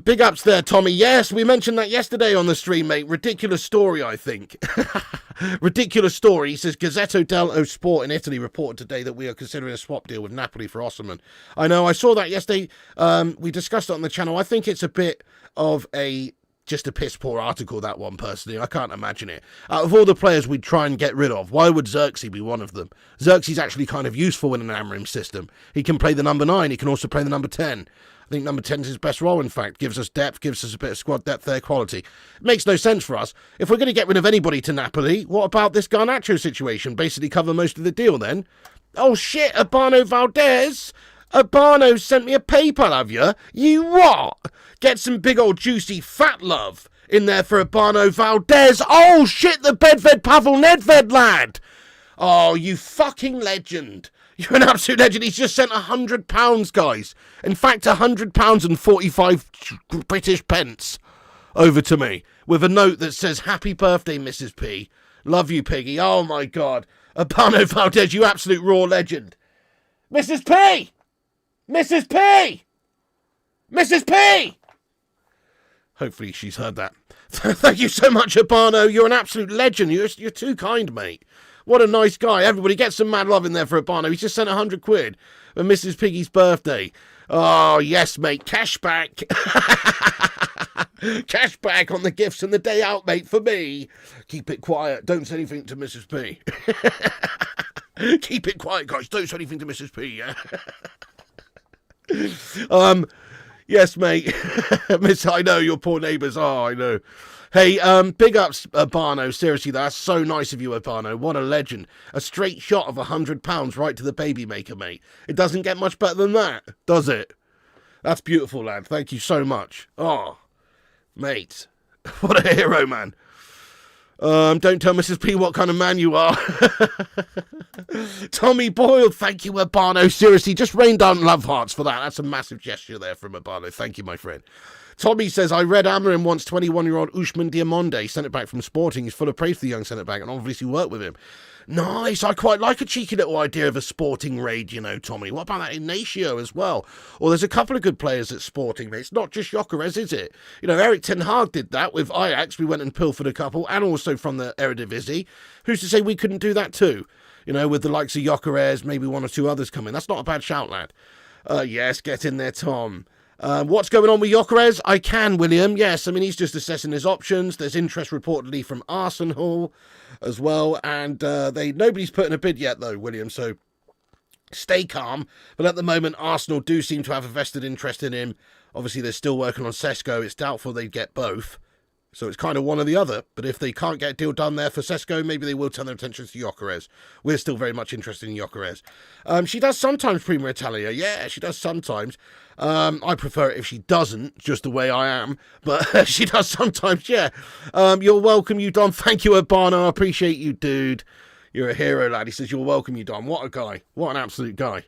Big ups there, Tommy. Yes, we mentioned that yesterday on the stream, mate. Ridiculous story, I think. Ridiculous story. He says, Gazzetta dello Sport in Italy reported today that we are considering a swap deal with Napoli for Osimhen. I know, I saw that yesterday. We discussed it on the channel. I think it's a bit of just a piss poor article, that one, personally. I can't imagine it. Out of all the players we'd try and get rid of, why would Xerxes be one of them? Xerxes actually kind of useful in an Amorim system. He can play the number 9, he can also play the number 10. I think number 10 is his best role, in fact. Gives us depth, gives us a bit of squad depth there, quality. It makes no sense for us. If we're going to get rid of anybody to Napoli, what about this Garnacho situation? Basically cover most of the deal then. Oh shit, Urbano Valdez! Urbano sent me a PayPal, have you? You what? Get some big old juicy fat love in there for Urbano Valdez. Oh shit, the Bedved Pavel Nedved lad. Oh, you fucking legend. You're an absolute legend. He's just sent £100, guys. In fact, £100 and 45 British pence over to me with a note that says, "Happy birthday, Mrs. P. Love you, Piggy." Oh my God. Urbano Valdez, you absolute raw legend. Mrs. P! Mrs. P! Mrs. P! Hopefully she's heard that. Thank you so much, Urbano. You're an absolute legend. You're too kind, mate. What a nice guy. Everybody get some mad love in there for Urbano. He's just sent 100 quid for Mrs. Piggy's birthday. Oh, yes, mate. Cash back. Cash back on the gifts and the day out, mate, for me. Keep it quiet. Don't say anything to Mrs. P. Keep it quiet, guys. Don't say anything to Mrs. P, yeah? Yes, mate. Miss, I know, your poor neighbours. Oh, I know. Hey, big ups, Urbano. Seriously, that's so nice of you, Urbano. What a legend. A straight shot of £100 right to the baby maker, mate. It doesn't get much better than that, does it? That's beautiful, lad. Thank you so much. Oh, mate. What a hero, man. Don't tell Mrs. P what kind of man you are. Tommy Boyle, thank you, Urbano. Seriously, just rain down love hearts for that. That's a massive gesture there from Urbano. Thank you, my friend. Tommy says, I read Amarim wants 21-year-old Ousmane Diamonde, sent it back from Sporting. He's full of praise for the young centre-back and obviously worked with him. Nice. I quite like a cheeky little idea of a Sporting raid, you know, Tommy. What about that Ignacio as well? Or there's a couple of good players at Sporting, mate. It's not just Gyokeres, is it? You know, Eric Ten Hag did that with Ajax. We went and pilfered a couple, and also from the Eredivisie. Who's to say we couldn't do that too? You know, with the likes of Gyokeres, maybe one or two others coming. That's not a bad shout, lad. Yes, get in there, Tom. What's going on with Gyokeres? I can, William. Yes, I mean, he's just assessing his options. There's interest reportedly from Arsenal as well. And nobody's put in a bid yet, though, William. So stay calm. But at the moment, Arsenal do seem to have a vested interest in him. Obviously, they're still working on Sesko. It's doubtful they'd get both. So it's kind of one or the other. But if they can't get a deal done there for Sesko, maybe they will turn their attention to Gyokeres. We're still very much interested in Gyokeres. She does sometimes Prima Italia. Yeah, she does sometimes. I prefer it if she doesn't, just the way I am. But she does sometimes, yeah. You're welcome, you Don. Thank you, Urbano. I appreciate you, dude. You're a hero, lad. He says, you're welcome, you Don. What a guy. What an absolute guy.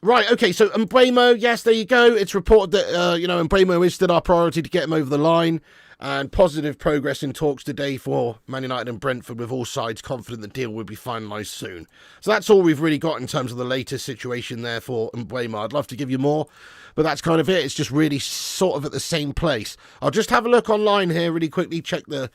Right, okay, so Mbeumo, yes, there you go. It's reported that, Mbeumo is still our priority to get him over the line. And positive progress in talks today for Man United and Brentford, with all sides confident the deal will be finalised soon. So that's all we've really got in terms of the latest situation there for Mbeumo. I'd love to give you more, but that's kind of it. It's just really sort of at the same place. I'll just have a look online here really quickly, check the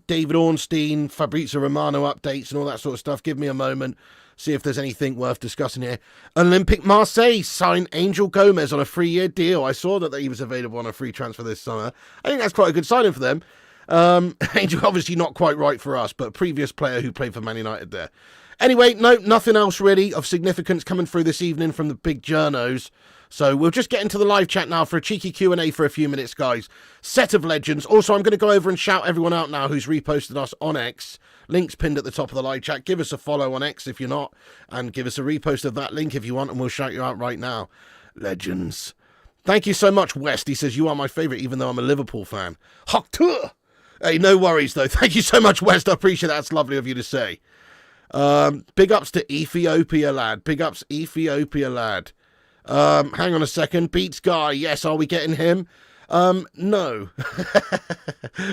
David Ornstein, Fabrizio Romano updates and all that sort of stuff. Give me a moment. See if there's anything worth discussing here. Olympique Marseille signed Angel Gomez on a 3-year deal. I saw that he was available on a free transfer this summer. I think that's quite a good signing for them. Angel obviously not quite right for us, but a previous player who played for Man United there. Anyway, no, nothing else really of significance coming through this evening from the big journos. So we'll just get into the live chat now for a cheeky Q&A for a few minutes, guys. Set of legends. Also, I'm going to go over and shout everyone out now who's reposted us on X. Link's pinned at the top of the live chat. Give us a follow on X if you're not, and give us a repost of that link if you want, and we'll shout you out right now. Legends. Thank you so much, West. He says, you are my favourite, even though I'm a Liverpool fan. Haktur! Hey, no worries, though. Thank you so much, West. I appreciate that. That's lovely of you to say. Big ups to Ethiopia, lad. Big ups, Ethiopia, lad. Hang on a second. Beats Guy. Yes, are we getting him? No.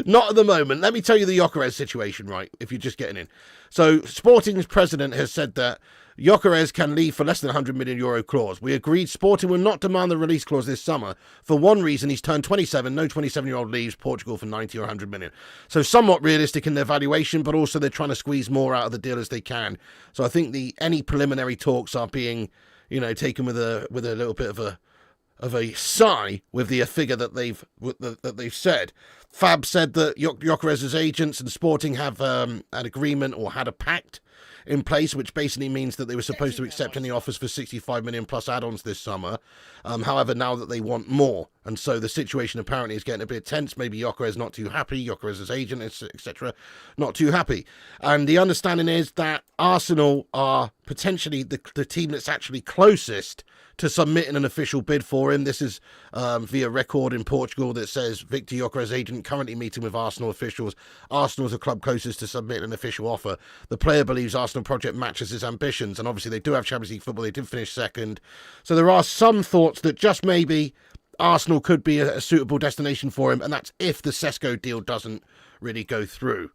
Not at the moment. Let me tell you the Gyokeres situation, right, if you're just getting in. So, Sporting's president has said that Gyokeres can leave for less than €100 million clause. We agreed Sporting will not demand the release clause this summer. For one reason, he's turned 27. No 27-year-old leaves Portugal for 90 or 100 million. So somewhat realistic in their valuation, but also they're trying to squeeze more out of the deal as they can. So I think any preliminary talks are being, taken with a little bit of a sigh with the figure that they've said. Fab said that Gyokeres' agents and Sporting have an agreement or had a pact in place, which basically means that they were supposed to accept any offers for 65 million plus add-ons this summer. However, now that they want more, and so the situation apparently is getting a bit tense. Maybe Gyokeres not too happy, Gyokeres' agent, etc., not too happy. And the understanding is that Arsenal are potentially the team that's actually closest to submitting an official bid for him. This is via record in Portugal that says Viktor Gyokeres' agent currently meeting with Arsenal officials. Arsenal's a club closest to submitting an official offer. The player believes Arsenal project matches his ambitions, and obviously they do have Champions League football. They did finish second. So there are some thoughts that just maybe Arsenal could be a suitable destination for him, and that's if the Sesko deal doesn't really go through.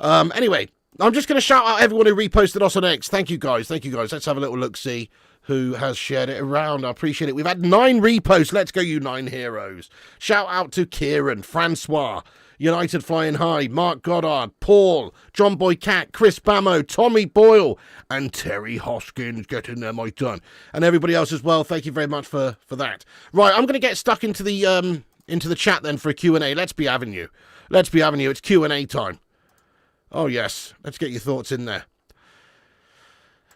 Anyway, I'm just going to shout out everyone who reposted us on X. Thank you, guys. Thank you, guys. Let's have a little look-see who has shared it around. I appreciate it. We've had 9 reposts. Let's go, you 9 heroes. Shout out to Kieran, Francois, United Flying High, Mark Goddard, Paul, John Boy Cat, Chris Bamo, Tommy Boyle, and Terry Hoskins. Get in there, my son. And everybody else as well. Thank you very much for that. Right, I'm going to get stuck into the chat then for a Q&A. Let's be having you. Let's be having you. It's Q&A time. Oh, yes. Let's get your thoughts in there.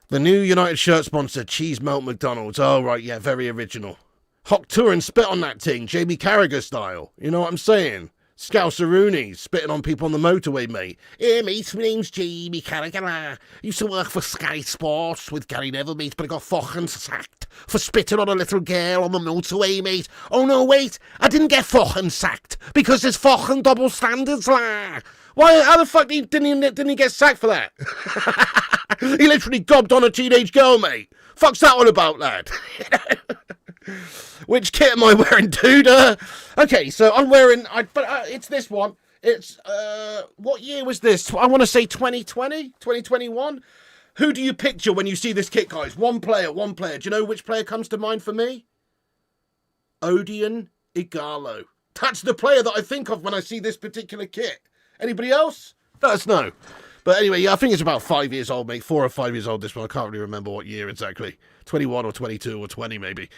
The new United shirt sponsor, Cheese Melt McDonald's. Oh, right, yeah, very original. Hock Tour and spit on that ting, Jamie Carragher style. You know what I'm saying? Scouseroonies, spitting on people on the motorway, mate. Hey, mate, my name's Jamie Carragher. I used to work for Sky Sports with Gary Neville, mate, but I got fucking sacked for spitting on a little girl on the motorway, mate. Oh, no, wait, I didn't get fucking sacked because there's fucking double standards, lah. Why, how the fuck didn't he get sacked for that? He literally gobbed on a teenage girl, mate. Fuck's that all about, lad? Which kit am I wearing, dude? Okay, so I'm wearing... it's this one. It's... what year was this? I want to say 2020? 2021? Who do you picture when you see this kit, guys? One player. Do you know which player comes to mind for me? Odion Igalo. That's the player that I think of when I see this particular kit. Anybody else? Let us know. But anyway, yeah, I think it's about 5 years old, mate. 4 or 5 years old, this one. I can't really remember what year exactly. 21 or 22 or 20, maybe.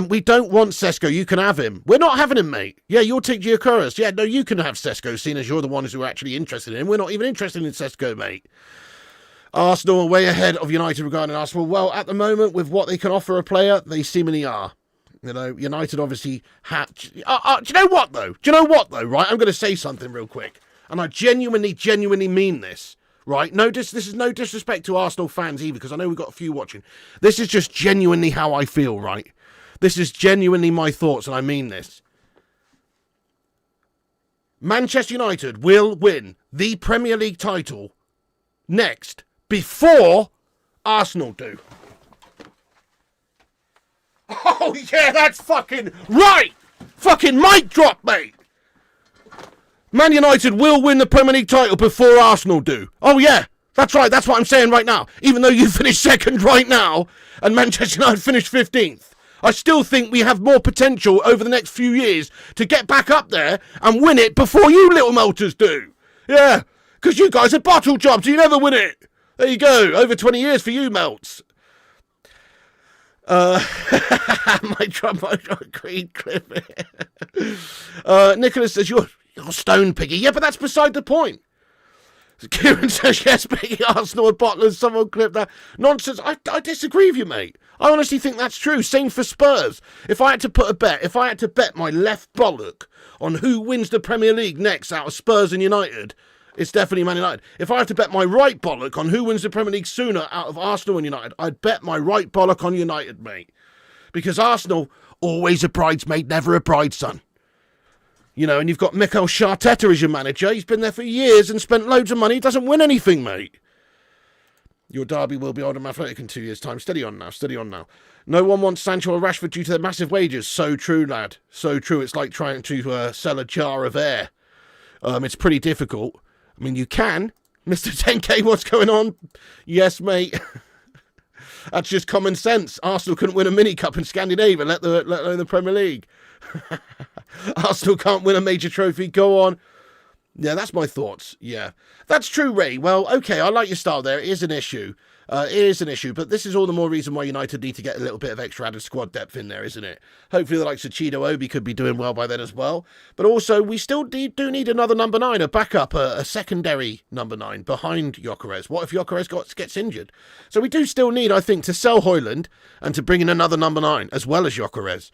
We don't want Sesko. You can have him. We're not having him, mate. Yeah, you'll take Gyokeres. Yeah, no, you can have Sesko, seeing as you're the ones who are actually interested in him. We're not even interested in Sesko, mate. Arsenal are way ahead of United regarding Arsenal. Well, at the moment, with what they can offer a player, they seemingly are. You know, United obviously have... do you know what, though? Right, I'm going to say something real quick. And I genuinely mean this, right? This is no disrespect to Arsenal fans either, because I know we've got a few watching. This is just genuinely how I feel, right? This is genuinely my thoughts, and I mean this. Manchester United will win the Premier League title next, before Arsenal do. Oh, yeah, that's fucking right! Fucking mic drop, mate! Man United will win the Premier League title before Arsenal do. Oh, yeah. That's right. That's what I'm saying right now. Even though you finished second right now and Manchester United finished 15th, I still think we have more potential over the next few years to get back up there and win it before you little melters do. Yeah, because you guys are bottle jobs. You never win it. There you go. Over 20 years for you, melts. My green clip. Nicholas says, you're stone piggy. Yeah, but that's beside the point. Kieran says, yes, piggy Arsenal and bottlers. Someone clipped that. Nonsense. I disagree with you, mate. I honestly think that's true. Same for Spurs. If I had to bet my left bollock on who wins the Premier League next out of Spurs and United, it's definitely Man United. If I had to bet my right bollock on who wins the Premier League sooner out of Arsenal and United, I'd bet my right bollock on United, mate. Because Arsenal, always a bridesmaid, never a brideson. You know, and you've got Mikel Arteta as your manager. He's been there for years and spent loads of money. He doesn't win anything, mate. Your derby will be old and athletic in 2 years' time. Steady on now. No one wants Sancho or Rashford due to their massive wages. So true, lad. So true. It's like trying to sell a jar of air. It's pretty difficult. I mean, you can. Mr. 10K, what's going on? Yes, mate. That's just common sense. Arsenal couldn't win a mini-cup in Scandinavia, let alone the Premier League. Arsenal can't win a major trophy. Go on. Yeah, that's my thoughts. Yeah, that's true, Ray. Well, okay, I like your style there. It is an issue. But this is all the more reason why United need to get a little bit of extra added squad depth in there, isn't it? Hopefully the likes of Chido Obi could be doing well by then as well. But also, we still do need another number 9, a backup, a secondary number 9 behind Gyokeres. What if Gyokeres gets injured? So we do still need, I think, to sell Højlund and to bring in another number 9 as well as Gyokeres.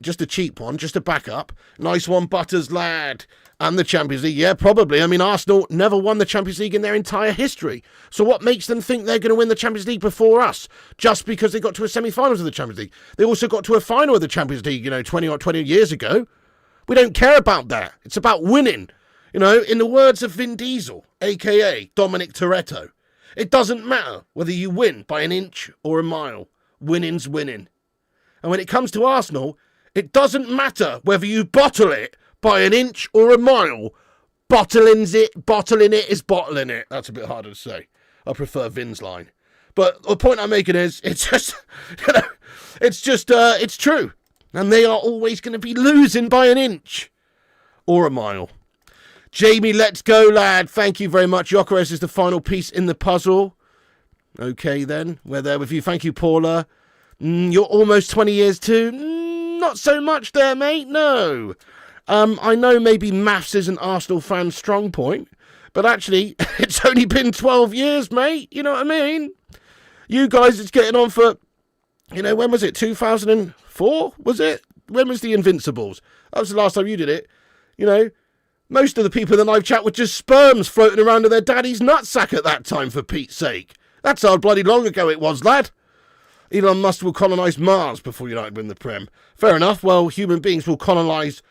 Just a cheap one, just a backup. Nice one, Butters, lad. And the Champions League, yeah, probably. I mean, Arsenal never won the Champions League in their entire history. So what makes them think they're going to win the Champions League before us? Just because they got to a semi-finals of the Champions League. They also got to a final of the Champions League, 20 years ago. We don't care about that. It's about winning. In the words of Vin Diesel, a.k.a. Dominic Toretto, it doesn't matter whether you win by an inch or a mile. Winning's winning. And when it comes to Arsenal, it doesn't matter whether you bottle it by an inch or a mile. bottling it is bottling it. That's a bit harder to say. I prefer Vin's line. But the point I'm making is, it's just, it's true. And they are always going to be losing by an inch. Or a mile. Jamie, let's go, lad. Thank you very much. Gyokeres is the final piece in the puzzle. Okay, then. We're there with you. Thank you, Paula. You're almost 20 years too. Not so much there, mate. No. I know maybe maths isn't Arsenal fans' strong point, but actually, it's only been 12 years, mate. You know what I mean? You guys, it's getting on for, when was it? 2004, was it? When was the Invincibles? That was the last time you did it. Most of the people in the live chat were just sperms floating around in their daddy's nutsack at that time, for Pete's sake. That's how bloody long ago it was, lad. Elon Musk will colonise Mars before United win the Prem. Fair enough. Well, human beings will colonise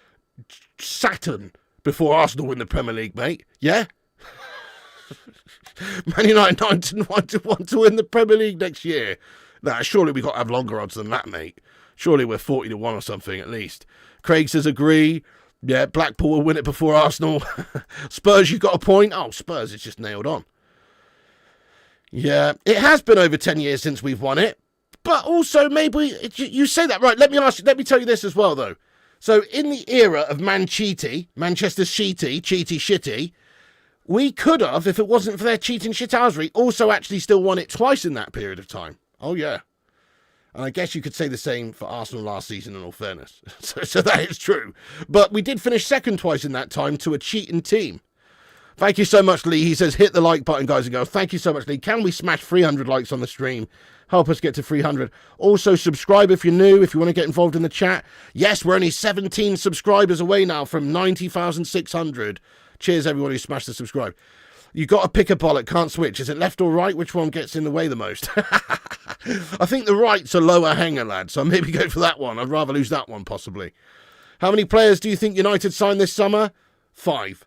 Saturn before Arsenal win the Premier League, mate. Yeah? Man United want to win the Premier League next year. Nah, surely we've got to have longer odds than that, mate. Surely we're 40-1 or something, at least. Craig says agree. Yeah, Blackpool will win it before Arsenal. Spurs, you got a point? Oh, Spurs, it's just nailed on. Yeah, it has been over 10 years since we've won it. But also, maybe, you say that right. Let me tell you this as well, though. So, in the era of Manchester Sheety, Shitty, we could have, if it wasn't for their cheating shithousery, also actually still won it twice in that period of time. Oh, yeah. And I guess you could say the same for Arsenal last season, in all fairness. So that is true. But we did finish second twice in that time to a cheating team. Thank you so much, Lee. He says, hit the like button, guys, and go. Thank you so much, Lee. Can we smash 300 likes on the stream? Help us get to 300. Also, subscribe if you're new, if you want to get involved in the chat. Yes, we're only 17 subscribers away now from 90,600. Cheers, everyone who smashed the subscribe. You got to pick a bollock, can't switch. Is it left or right? Which one gets in the way the most? I think the right's a lower hanger, lad, so maybe go for that one. I'd rather lose that one, possibly. How many players do you think United signed this summer? 5.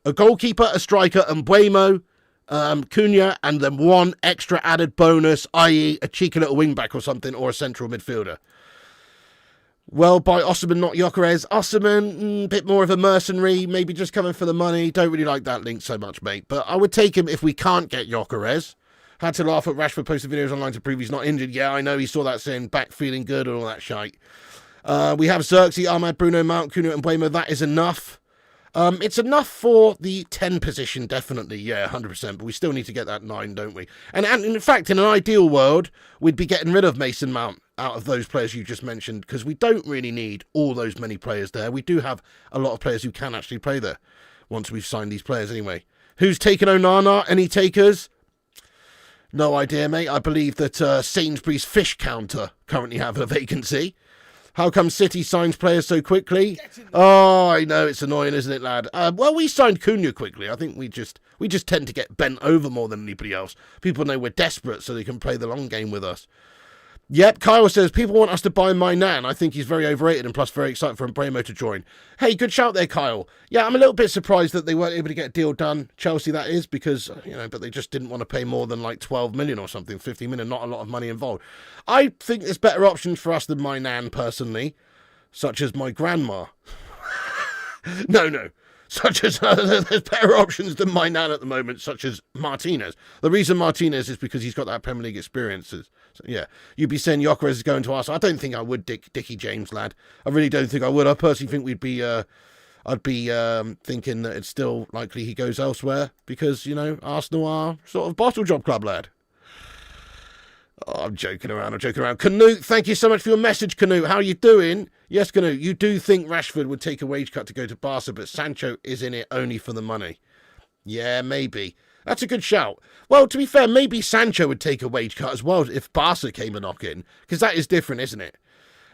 A goalkeeper, a striker, and Mbeumo, Cunha, and then one extra added bonus, i.e. a cheeky little wing-back or something, or a central midfielder. Well, by Osimhen, not Gyokeres. Osimhen, bit more of a mercenary, maybe just coming for the money. Don't really like that link so much, mate. But I would take him if we can't get Gyokeres. Had to laugh at Rashford posted videos online to prove he's not injured. Yeah, I know, he saw that saying back feeling good and all that shite. We have Xerxes, Ahmad, Bruno, Mount, Cunha and Mbeumo. That is enough. It's enough for the 10 position, definitely. Yeah, 100%. But we still need to get that 9, don't we? And in fact, in an ideal world, we'd be getting rid of Mason Mount out of those players you just mentioned, because we don't really need all those many players there. We do have a lot of players who can actually play there once we've signed these players anyway. Who's taken Onana? Any takers? No idea, mate. I believe that Sainsbury's fish counter currently have a vacancy. How come City signs players so quickly? Oh, I know, it's annoying, isn't it, lad? Well, we signed Cunha quickly. I think we just tend to get bent over more than anybody else. People know we're desperate, so they can play the long game with us. Yep, Kyle says, people want us to buy my nan. I think he's very overrated and plus very excited for Mbeumo to join. Hey, good shout there, Kyle. Yeah, I'm a little bit surprised that they weren't able to get a deal done. Chelsea, that is, because, but they just didn't want to pay more than like 12 million or something, 50 million, not a lot of money involved. I think there's better options for us than my nan, personally, such as my grandma. No. Such as, there's better options than my nan at the moment, such as Martinez. The reason Martinez is because he's got that Premier League experience. So, yeah, you'd be saying Gyokeres is going to Arsenal. I don't think I would, Dickie James, lad. I really don't think I would. I personally think I'd be thinking that it's still likely he goes elsewhere because, Arsenal are sort of bottle job club, lad. Oh, I'm joking around. Canute, thank you so much for your message, Canute. How are you doing? Yes, Canute, you do think Rashford would take a wage cut to go to Barca, but Sancho is in it only for the money. Yeah, maybe. That's a good shout. Well, to be fair, maybe Sancho would take a wage cut as well if Barca came a knock-in, because that is different, isn't it?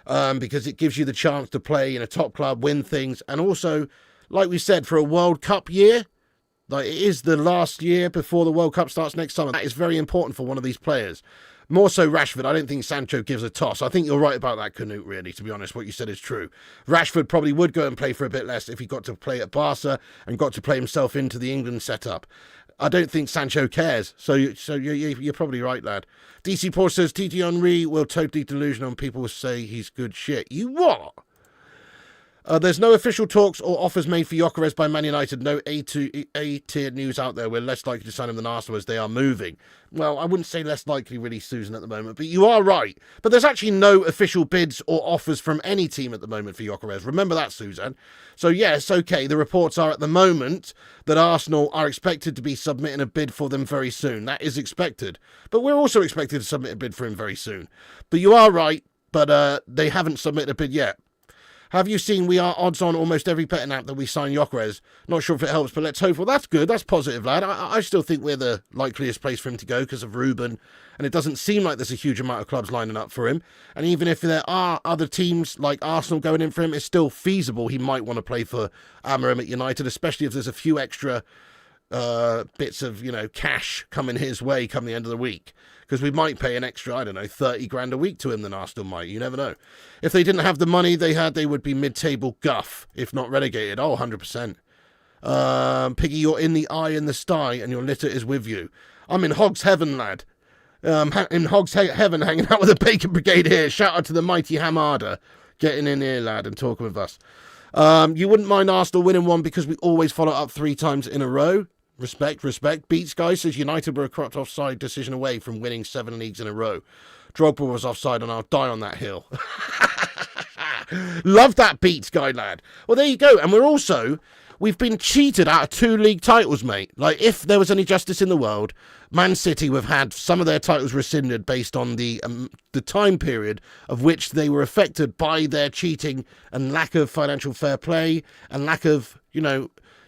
Because it gives you the chance to play in a top club, win things, and also, like we said, for a World Cup year, like it is the last year before the World Cup starts next summer, that is very important for one of these players. More so Rashford. I don't think Sancho gives a toss. I think you're right about that, Canute, really, to be honest. What you said is true. Rashford probably would go and play for a bit less if he got to play at Barca and got to play himself into the England setup. I don't think Sancho cares. So you're probably right, lad. DC Paul says, TT Henry will totally delusional and people will say he's good shit. You what? There's no official talks or offers made for Gyokeres by Man United. No A-tier news out there. We're less likely to sign him than Arsenal as they are moving. Well, I wouldn't say less likely really, Susan, at the moment, but you are right. But there's actually no official bids or offers from any team at the moment for Gyokeres. Remember that, Susan. So, yes, okay, the reports are at the moment that Arsenal are expected to be submitting a bid for them very soon. That is expected. But we're also expected to submit a bid for him very soon. But you are right, but they haven't submitted a bid yet. Have you seen we are odds on almost every betting app that we sign Gyokeres? Not sure if it helps, but let's hope. Well, that's good. That's positive, lad. I still think we're the likeliest place for him to go because of Ruben, and it doesn't seem like there's a huge amount of clubs lining up for him. And even if there are other teams like Arsenal going in for him, it's still feasible he might want to play for Amorim at United, especially if there's a few extra bits of, cash coming his way come the end of the week. Because we might pay an extra, I don't know, 30 grand a week to him than Arsenal might. You never know. If they didn't have the money they had, they would be mid-table guff, if not relegated. Oh, 100%. Piggy, you're in the eye in the sty, and your litter is with you. I'm in Hog's Heaven, lad. In Hog's Heaven, hanging out with the Bacon Brigade here. Shout out to the mighty Hamada. Getting in here, lad, and talking with us. You wouldn't mind Arsenal winning one because we always follow up 3 times in a row. Respect. Beats Guy says United were a corrupt offside decision away from winning 7 leagues in a row. Drogba was offside and I'll die on that hill. Love that Beats Guy, lad. Well, there you go. And we've been cheated out of 2 league titles, mate. Like, if there was any justice in the world, Man City would have had some of their titles rescinded based on the time period of which they were affected by their cheating and lack of financial fair play and lack of,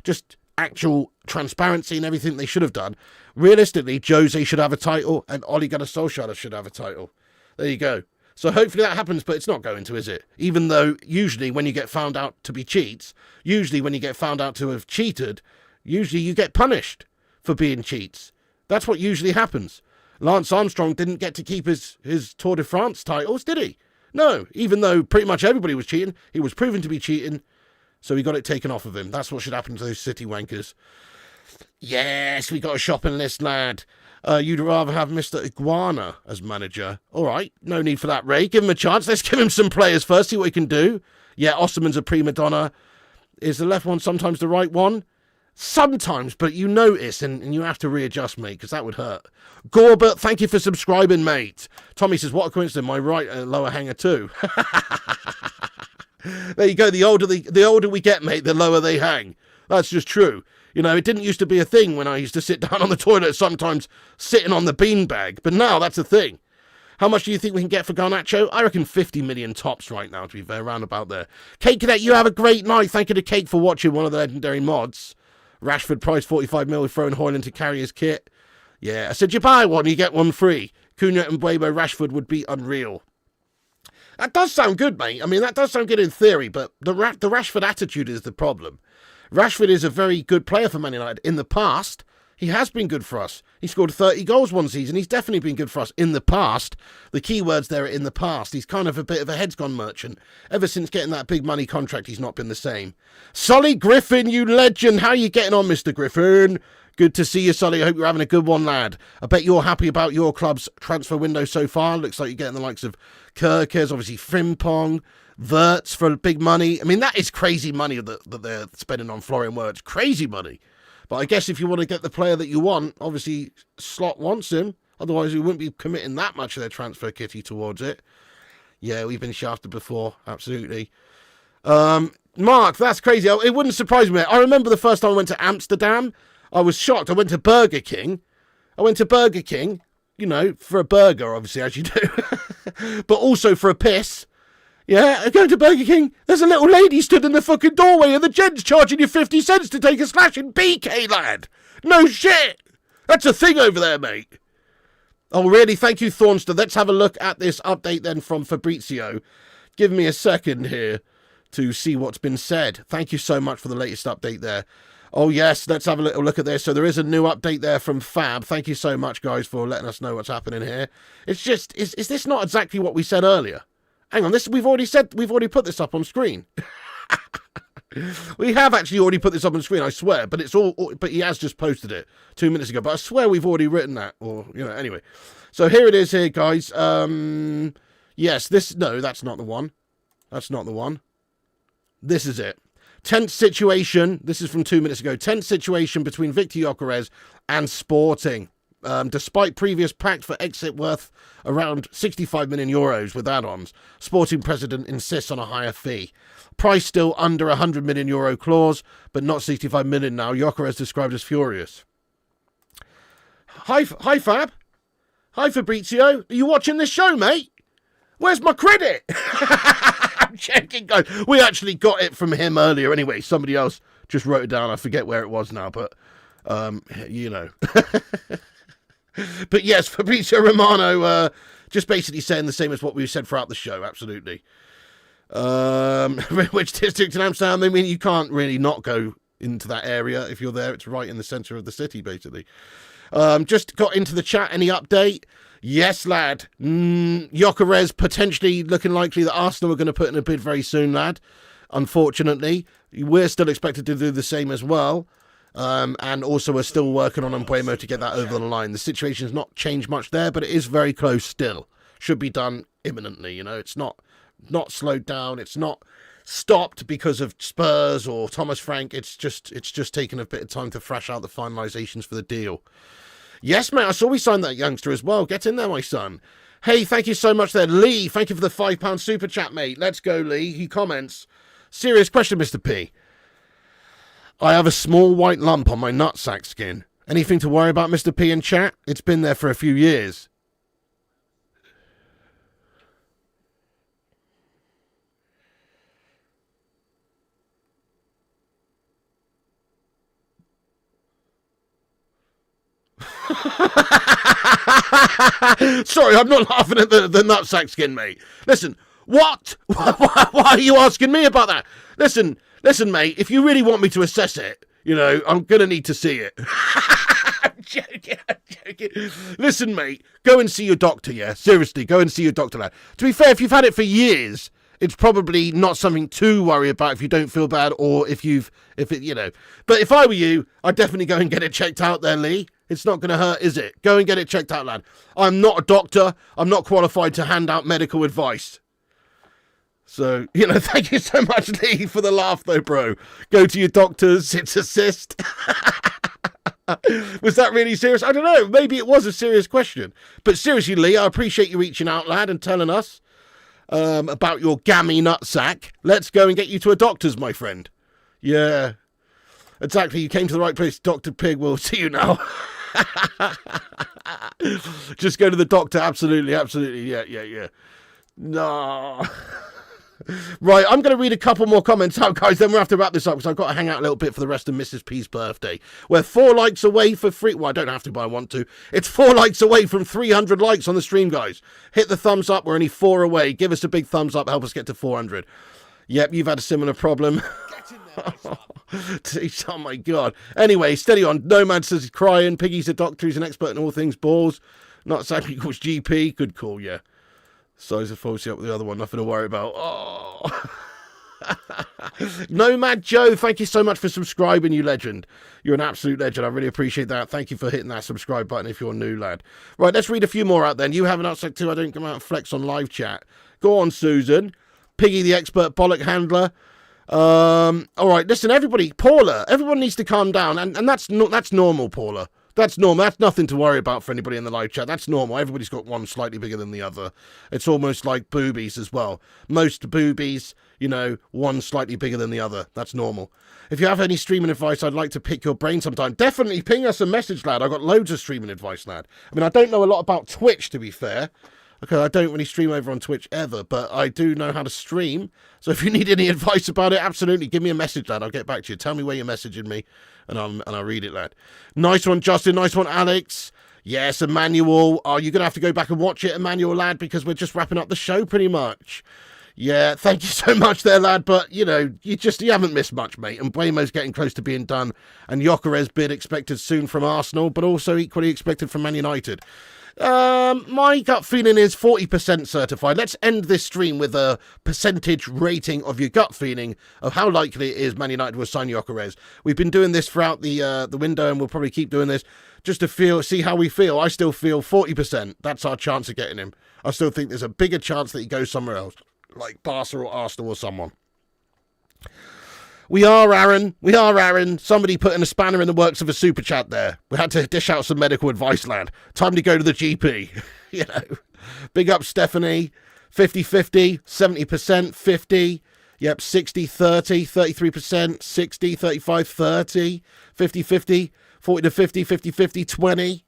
just actual transparency and everything they should have done. Realistically, Jose should have a title and Ole Gunnar Solskjaer should have a title. There you go. So hopefully that happens, but it's not going to, is it? Even though usually when you get found out to be cheats, usually when you get found out to have cheated, usually you get punished for being cheats. That's what usually happens. Lance Armstrong didn't get to keep his Tour de France titles, did he? No, even though pretty much everybody was cheating, he was proven to be cheating, so he got it taken off of him. That's what should happen to those City wankers. Yes, we got a shopping list, lad. You'd rather have Mr. Iguana as manager. All right, no need for that, Ray. Give him a chance. Let's give him some players first, see what he can do. Yeah, Osterman's a prima donna. Is the left one sometimes the right one? Sometimes, but you notice, and you have to readjust, mate, because that would hurt. Gorbert, thank you for subscribing, mate. Tommy says, what a coincidence, my right lower hanger too. There you go. The older we get, mate, the lower they hang. That's just true. It didn't used to be a thing when I used to sit down on the toilet, sometimes sitting on the beanbag. But now that's a thing. How much do you think we can get for Garnacho? I reckon 50 million tops right now, to be fair, round about there. Cake Cadet, you have a great night. Thank you to Cake for watching one of the legendary mods. Rashford price 45 mil, throwing Hoyland to carry his kit. Yeah, I said you buy one, you get one free. Cunha and Mbeumo Rashford would be unreal. That does sound good, mate. I mean, that does sound good in theory, but the Rashford attitude is the problem. Rashford is a very good player for Man United. In the past, he has been good for us. He scored 30 goals one season. He's definitely been good for us in the past. The key words there are in the past. He's kind of a bit of a heads-gone merchant. Ever since getting that big money contract, he's not been the same. Solly Griffin, you legend. How are you getting on, Mr. Griffin? Good to see you, Solly. I hope you're having a good one, lad. I bet you're happy about your club's transfer window so far. Looks like you're getting the likes of Gyokeres, obviously Frimpong, Wirtz for big money. I mean, that is crazy money that they're spending on Florian Wirtz. Crazy money. But I guess if you want to get the player that you want, obviously Slot wants him. Otherwise, we wouldn't be committing that much of their transfer kitty towards it. Yeah, we've been shafted before. Absolutely. Mark, that's crazy. It wouldn't surprise me. I remember the first time I went to Amsterdam. I was shocked. I went to Burger King. For a burger, obviously, as you do. But also for a piss. Yeah, going to Burger King, there's a little lady stood in the fucking doorway and the gent's charging you 50 cents to take a slash in BK, lad. No shit. That's a thing over there, mate. Oh, really? Thank you, Thornster. Let's have a look at this update then from Fabrizio. Give me a second here to see what's been said. Thank you so much for the latest update there. Oh, yes, let's have a little look at this. So there is a new update there from Fab. Thank you so much, guys, for letting us know what's happening here. It's just, is this not exactly what we said earlier? Hang on, we've already put this up on screen. We have actually already put this up on screen, I swear, but but he has just posted it 2 minutes ago. But I swear we've already written that, anyway. So here it is here, guys. Yes, no, that's not the one. That's not the one. This is it. Tense situation. This is from 2 minutes ago. Tense situation between Viktor Gyokeres and Sporting. Despite previous pact for exit worth around 65 million euros with add-ons, Sporting president insists on a higher fee. Price still under 100 million euro clause, but not 65 million now. Gyokeres described as furious. Hi Fab. Hi Fabrizio. Are you watching this show, mate? Where's my credit? I'm joking, guys. We actually got it from him earlier anyway. Somebody else just wrote it down. I forget where it was now, but, you know. But yes, Fabrizio Romano just basically saying the same as what we've said throughout the show. Absolutely. Which district in Amsterdam? I mean, you can't really not go into that area if you're there. It's right in the centre of the city, basically. Just got into the chat. Any update? Yes, lad. Gyokeres potentially looking likely that Arsenal are going to put in a bid very soon, lad. Unfortunately, we're still expected to do the same as well. And also we're still working on Mbeumo to get that over the line. The situation has not changed much there, but it is very close still. Should be done imminently, you know. It's not slowed down. It's not stopped because of Spurs or Thomas Frank. It's just taken a bit of time to thrash out the finalisations for the deal. Yes, mate, I saw we signed that youngster as well. Get in there, my son. Hey, thank you so much there. Lee, thank you for the £5 super chat, mate. Let's go, Lee. He comments, serious question, Mr. P. I have a small white lump on my nutsack skin. Anything to worry about, Mr. P in chat? It's been there for a few years. Sorry, I'm not laughing at the nutsack skin, mate. Listen, what? Why are you asking me about that? Listen, mate, if you really want me to assess it, you know, I'm going to need to see it. I'm joking. Listen, mate, go and see your doctor, yeah? Seriously, go and see your doctor, lad. To be fair, if you've had it for years, it's probably not something to worry about if you don't feel bad or if it, you know. But if I were you, I'd definitely go and get it checked out there, Lee. It's not going to hurt, is it? Go and get it checked out, lad. I'm not a doctor. I'm not qualified to hand out medical advice. So, you know, thank you so much, Lee, for the laugh, though, bro. Go to your doctors. It's a cyst. Was that really serious? I don't know. Maybe it was a serious question. But seriously, Lee, I appreciate you reaching out, lad, and telling us about your gammy nutsack. Let's go and get you to a doctor's, my friend. Yeah. Exactly. You came to the right place. Dr. Pig will see you now. Just go to the doctor. Absolutely. Yeah. No. Right, I'm going to read a couple more comments out, guys, then we'll have to wrap this up because I've got to hang out a little bit for the rest of Mrs. P's birthday. We're 4 likes away for free. Well, I don't have to, but I want to. It's 4 likes away from 300 likes on the stream, guys. Hit the thumbs up. We're only 4 away. Give us a big thumbs up. Help us get to 400. Yep, you've had a similar problem. Oh my god. Anyway, steady on. Nomad says he's crying. Piggy's a doctor. He's an expert in all things balls. Not exactly equals GP. Good call, yeah. Size of false up with the other one. Nothing to worry about. Oh. Nomad Joe, thank you so much for subscribing, you legend. You're an absolute legend. I really appreciate that. Thank you for hitting that subscribe button if you're new, lad. Right, let's read a few more out then. You have an upset too. I don't come out and flex on live chat. Go on, Susan. Piggy the expert bollock handler. All right, listen, everybody. Paula, everyone needs to calm down. And that's normal, Paula. That's normal. That's nothing to worry about for anybody in the live chat. That's normal. Everybody's got one slightly bigger than the other. It's almost like boobies as well. Most boobies, you know, one slightly bigger than the other. That's normal. If you have any streaming advice, I'd like to pick your brain sometime. Definitely ping us a message, lad. I've got loads of streaming advice, lad. I mean, I don't know a lot about Twitch, to be fair. Okay, I don't really stream over on Twitch ever, but I do know how to stream. So if you need any advice about it, absolutely, give me a message, lad. I'll get back to you. Tell me where you're messaging me, and I'll read it, lad. Nice one, Justin. Nice one, Alex. Yes, Emmanuel. Are you going to have to go back and watch it, Emmanuel, lad, because we're just wrapping up the show pretty much. Yeah, thank you so much there, lad. But, you know, you haven't missed much, mate. And Mbeumo's getting close to being done. And Gyokeres bid expected soon from Arsenal, but also equally expected from Man United. My gut feeling is 40% certified. Let's end this stream with a percentage rating of your gut feeling of how likely it is Man United will sign Gyokeres. We've been doing this throughout the window, and we'll probably keep doing this just to see how we feel. I still feel 40%. That's our chance of getting him. I still think there's a bigger chance that he goes somewhere else, like Barca or Arsenal or someone. We are, Aaron. We are, Aaron. Somebody put in a spanner in the works of a super chat there. We had to dish out some medical advice, lad. Time to go to the GP. You know. Big up, Stephanie. 50-50, 70%, 50. Yep, 60-30, 33%, 60, 35, 30, 50-50, 40-50, 50-50, 20.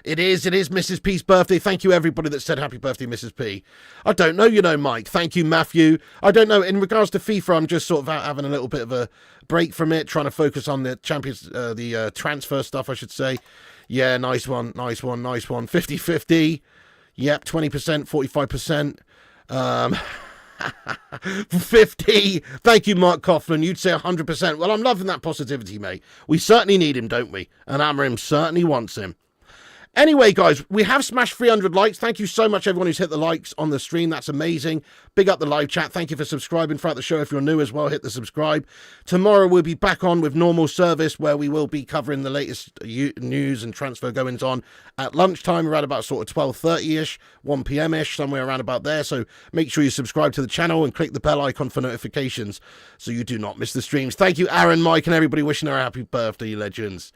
It is Mrs. P's birthday. Thank you, everybody that said happy birthday, Mrs. P. I don't know, you know, Mike. Thank you, Matthew. I don't know. In regards to FIFA, I'm just sort of out having a little bit of a break from it, trying to focus on the transfer stuff, I should say. Yeah, nice one. 50-50. Yep, 20%, 45%. 50. Thank you, Mark Coughlin. You'd say 100%. Well, I'm loving that positivity, mate. We certainly need him, don't we? And Amarim certainly wants him. Anyway, guys, we have smashed 300 likes. Thank you so much, everyone who's hit the likes on the stream. That's amazing. Big up the live chat. Thank you for subscribing throughout the show. If you're new as well, hit the subscribe. Tomorrow, we'll be back on with normal service, where we will be covering the latest news and transfer goings on at lunchtime, around about sort of 12:30-ish, 1 p.m.-ish, somewhere around about there. So make sure you subscribe to the channel and click the bell icon for notifications so you do not miss the streams. Thank you, Aaron, Mike, and everybody wishing her a happy birthday, you legends.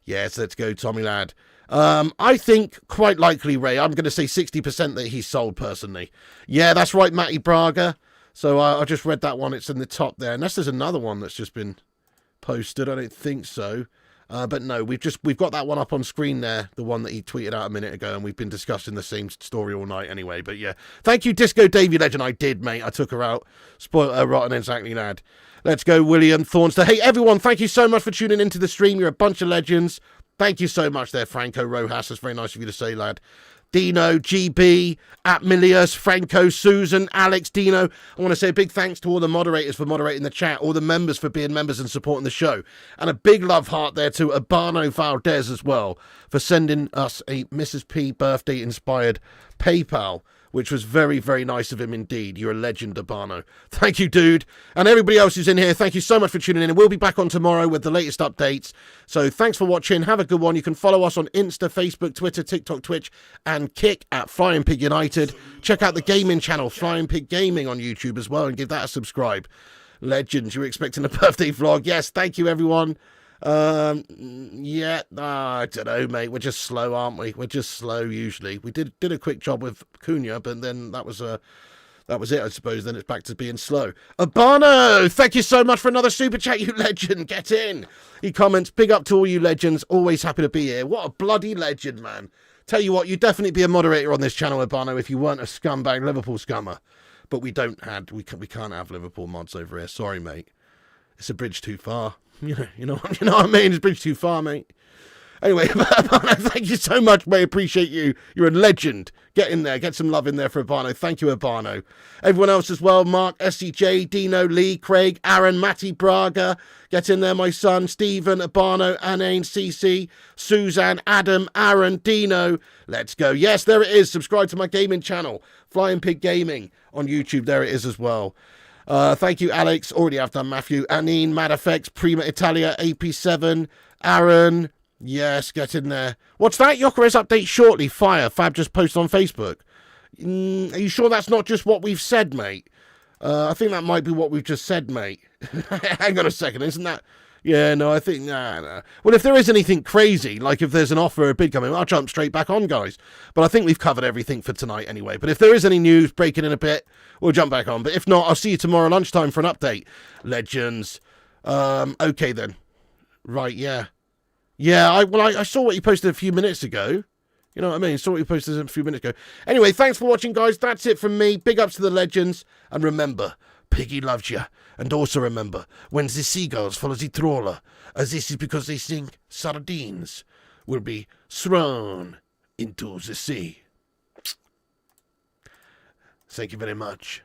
Yes, let's go, Tommy lad. I think quite likely, Ray, I'm going to say 60% that he's sold personally. Yeah, that's right, Matty Braga. So I just read that one. It's in the top there. Unless there's another one that's just been posted. I don't think so. But no, we've got that one up on screen there. The one that he tweeted out a minute ago. And we've been discussing the same story all night anyway. But yeah, thank you, Disco Davy Legend. I did, mate. I took her out. Spoiler rotten, exactly, lad. Let's go, William Thornster. Hey, everyone, thank you so much for tuning into the stream. You're a bunch of legends. Thank you so much there, Franco Rojas. That's very nice of you to say, lad. Dino, GB, Atmilius, Franco, Susan, Alex, Dino. I want to say a big thanks to all the moderators for moderating the chat, all the members for being members and supporting the show. And a big love heart there to Urbano Valdez as well for sending us a Mrs. P birthday-inspired PayPal, which was very, very nice of him indeed. You're a legend, Urbano. Thank you, dude. And everybody else who's in here, thank you so much for tuning in. And we'll be back on tomorrow with the latest updates. So thanks for watching. Have a good one. You can follow us on Insta, Facebook, Twitter, TikTok, Twitch, and Kick at Flying Pig United. Check out the gaming channel, Flying Pig Gaming, on YouTube as well, and give that a subscribe. Legends, you were expecting a birthday vlog. Yes, thank you, everyone. Yeah, I don't know, mate. We're just slow, aren't we? We're just slow usually. We did a quick job with Cunha, but then that was it, I suppose. Then it's back to being slow. Urbano, thank you so much for another super chat, you legend. Get in. He comments, big up to all you legends. Always happy to be here. What a bloody legend, man. Tell you what, you'd definitely be a moderator on this channel, Urbano, if you weren't a scumbag Liverpool scummer. But we can't have Liverpool mods over here. Sorry, mate. It's a bridge too far. You know what I mean? It's a bridge too far, mate. Anyway, thank you so much, mate. Appreciate you. You're a legend. Get in there. Get some love in there for Urbano. Thank you, Urbano. Everyone else as well. Mark, SCJ, Dino, Lee, Craig, Aaron, Matty, Braga. Get in there, my son. Stephen, Urbano, Anane, CC, Suzanne, Adam, Aaron, Dino. Let's go. Yes, there it is. Subscribe to my gaming channel, Flying Pig Gaming on YouTube. There it is as well. Thank you, Alex. Already have done Matthew. Anine, Mad Effects, Prima Italia, AP7, Aaron. Yes, get in there. What's that? Gyokeres update shortly. Fire. Fab just posted on Facebook. Are you sure that's not just what we've said, mate? I think that might be what we've just said, mate. Hang on a second. Isn't that... Yeah, no, I think... Nah. Well, if there is anything crazy, like if there's an offer or a bid coming, I'll jump straight back on, guys. But I think we've covered everything for tonight anyway. But if there is any news breaking in a bit, we'll jump back on. But if not, I'll see you tomorrow lunchtime for an update. Legends. Okay, then. Right, yeah. Yeah, I saw what you posted a few minutes ago. You know what I mean? Saw what you posted a few minutes ago. Anyway, thanks for watching, guys. That's it from me. Big ups to the legends. And remember, Piggy loves you. And also remember, when the seagulls follow the trawler, as this is because they think sardines will be thrown into the sea. Thank you very much.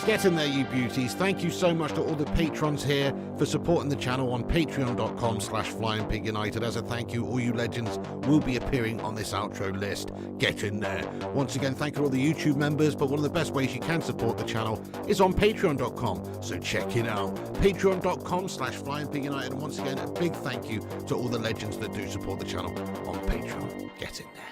Get in there, you beauties. Thank you so much to all the patrons here for supporting the channel on patreon.com/FlyingPigUnited. As a thank you, all you legends will be appearing on this outro list. Get in there. Once again, thank you to all the YouTube members, but one of the best ways you can support the channel is on patreon.com. So check it out. Patreon.com/FlyingPigUnited. And once again, a big thank you to all the legends that do support the channel on Patreon. Get in there.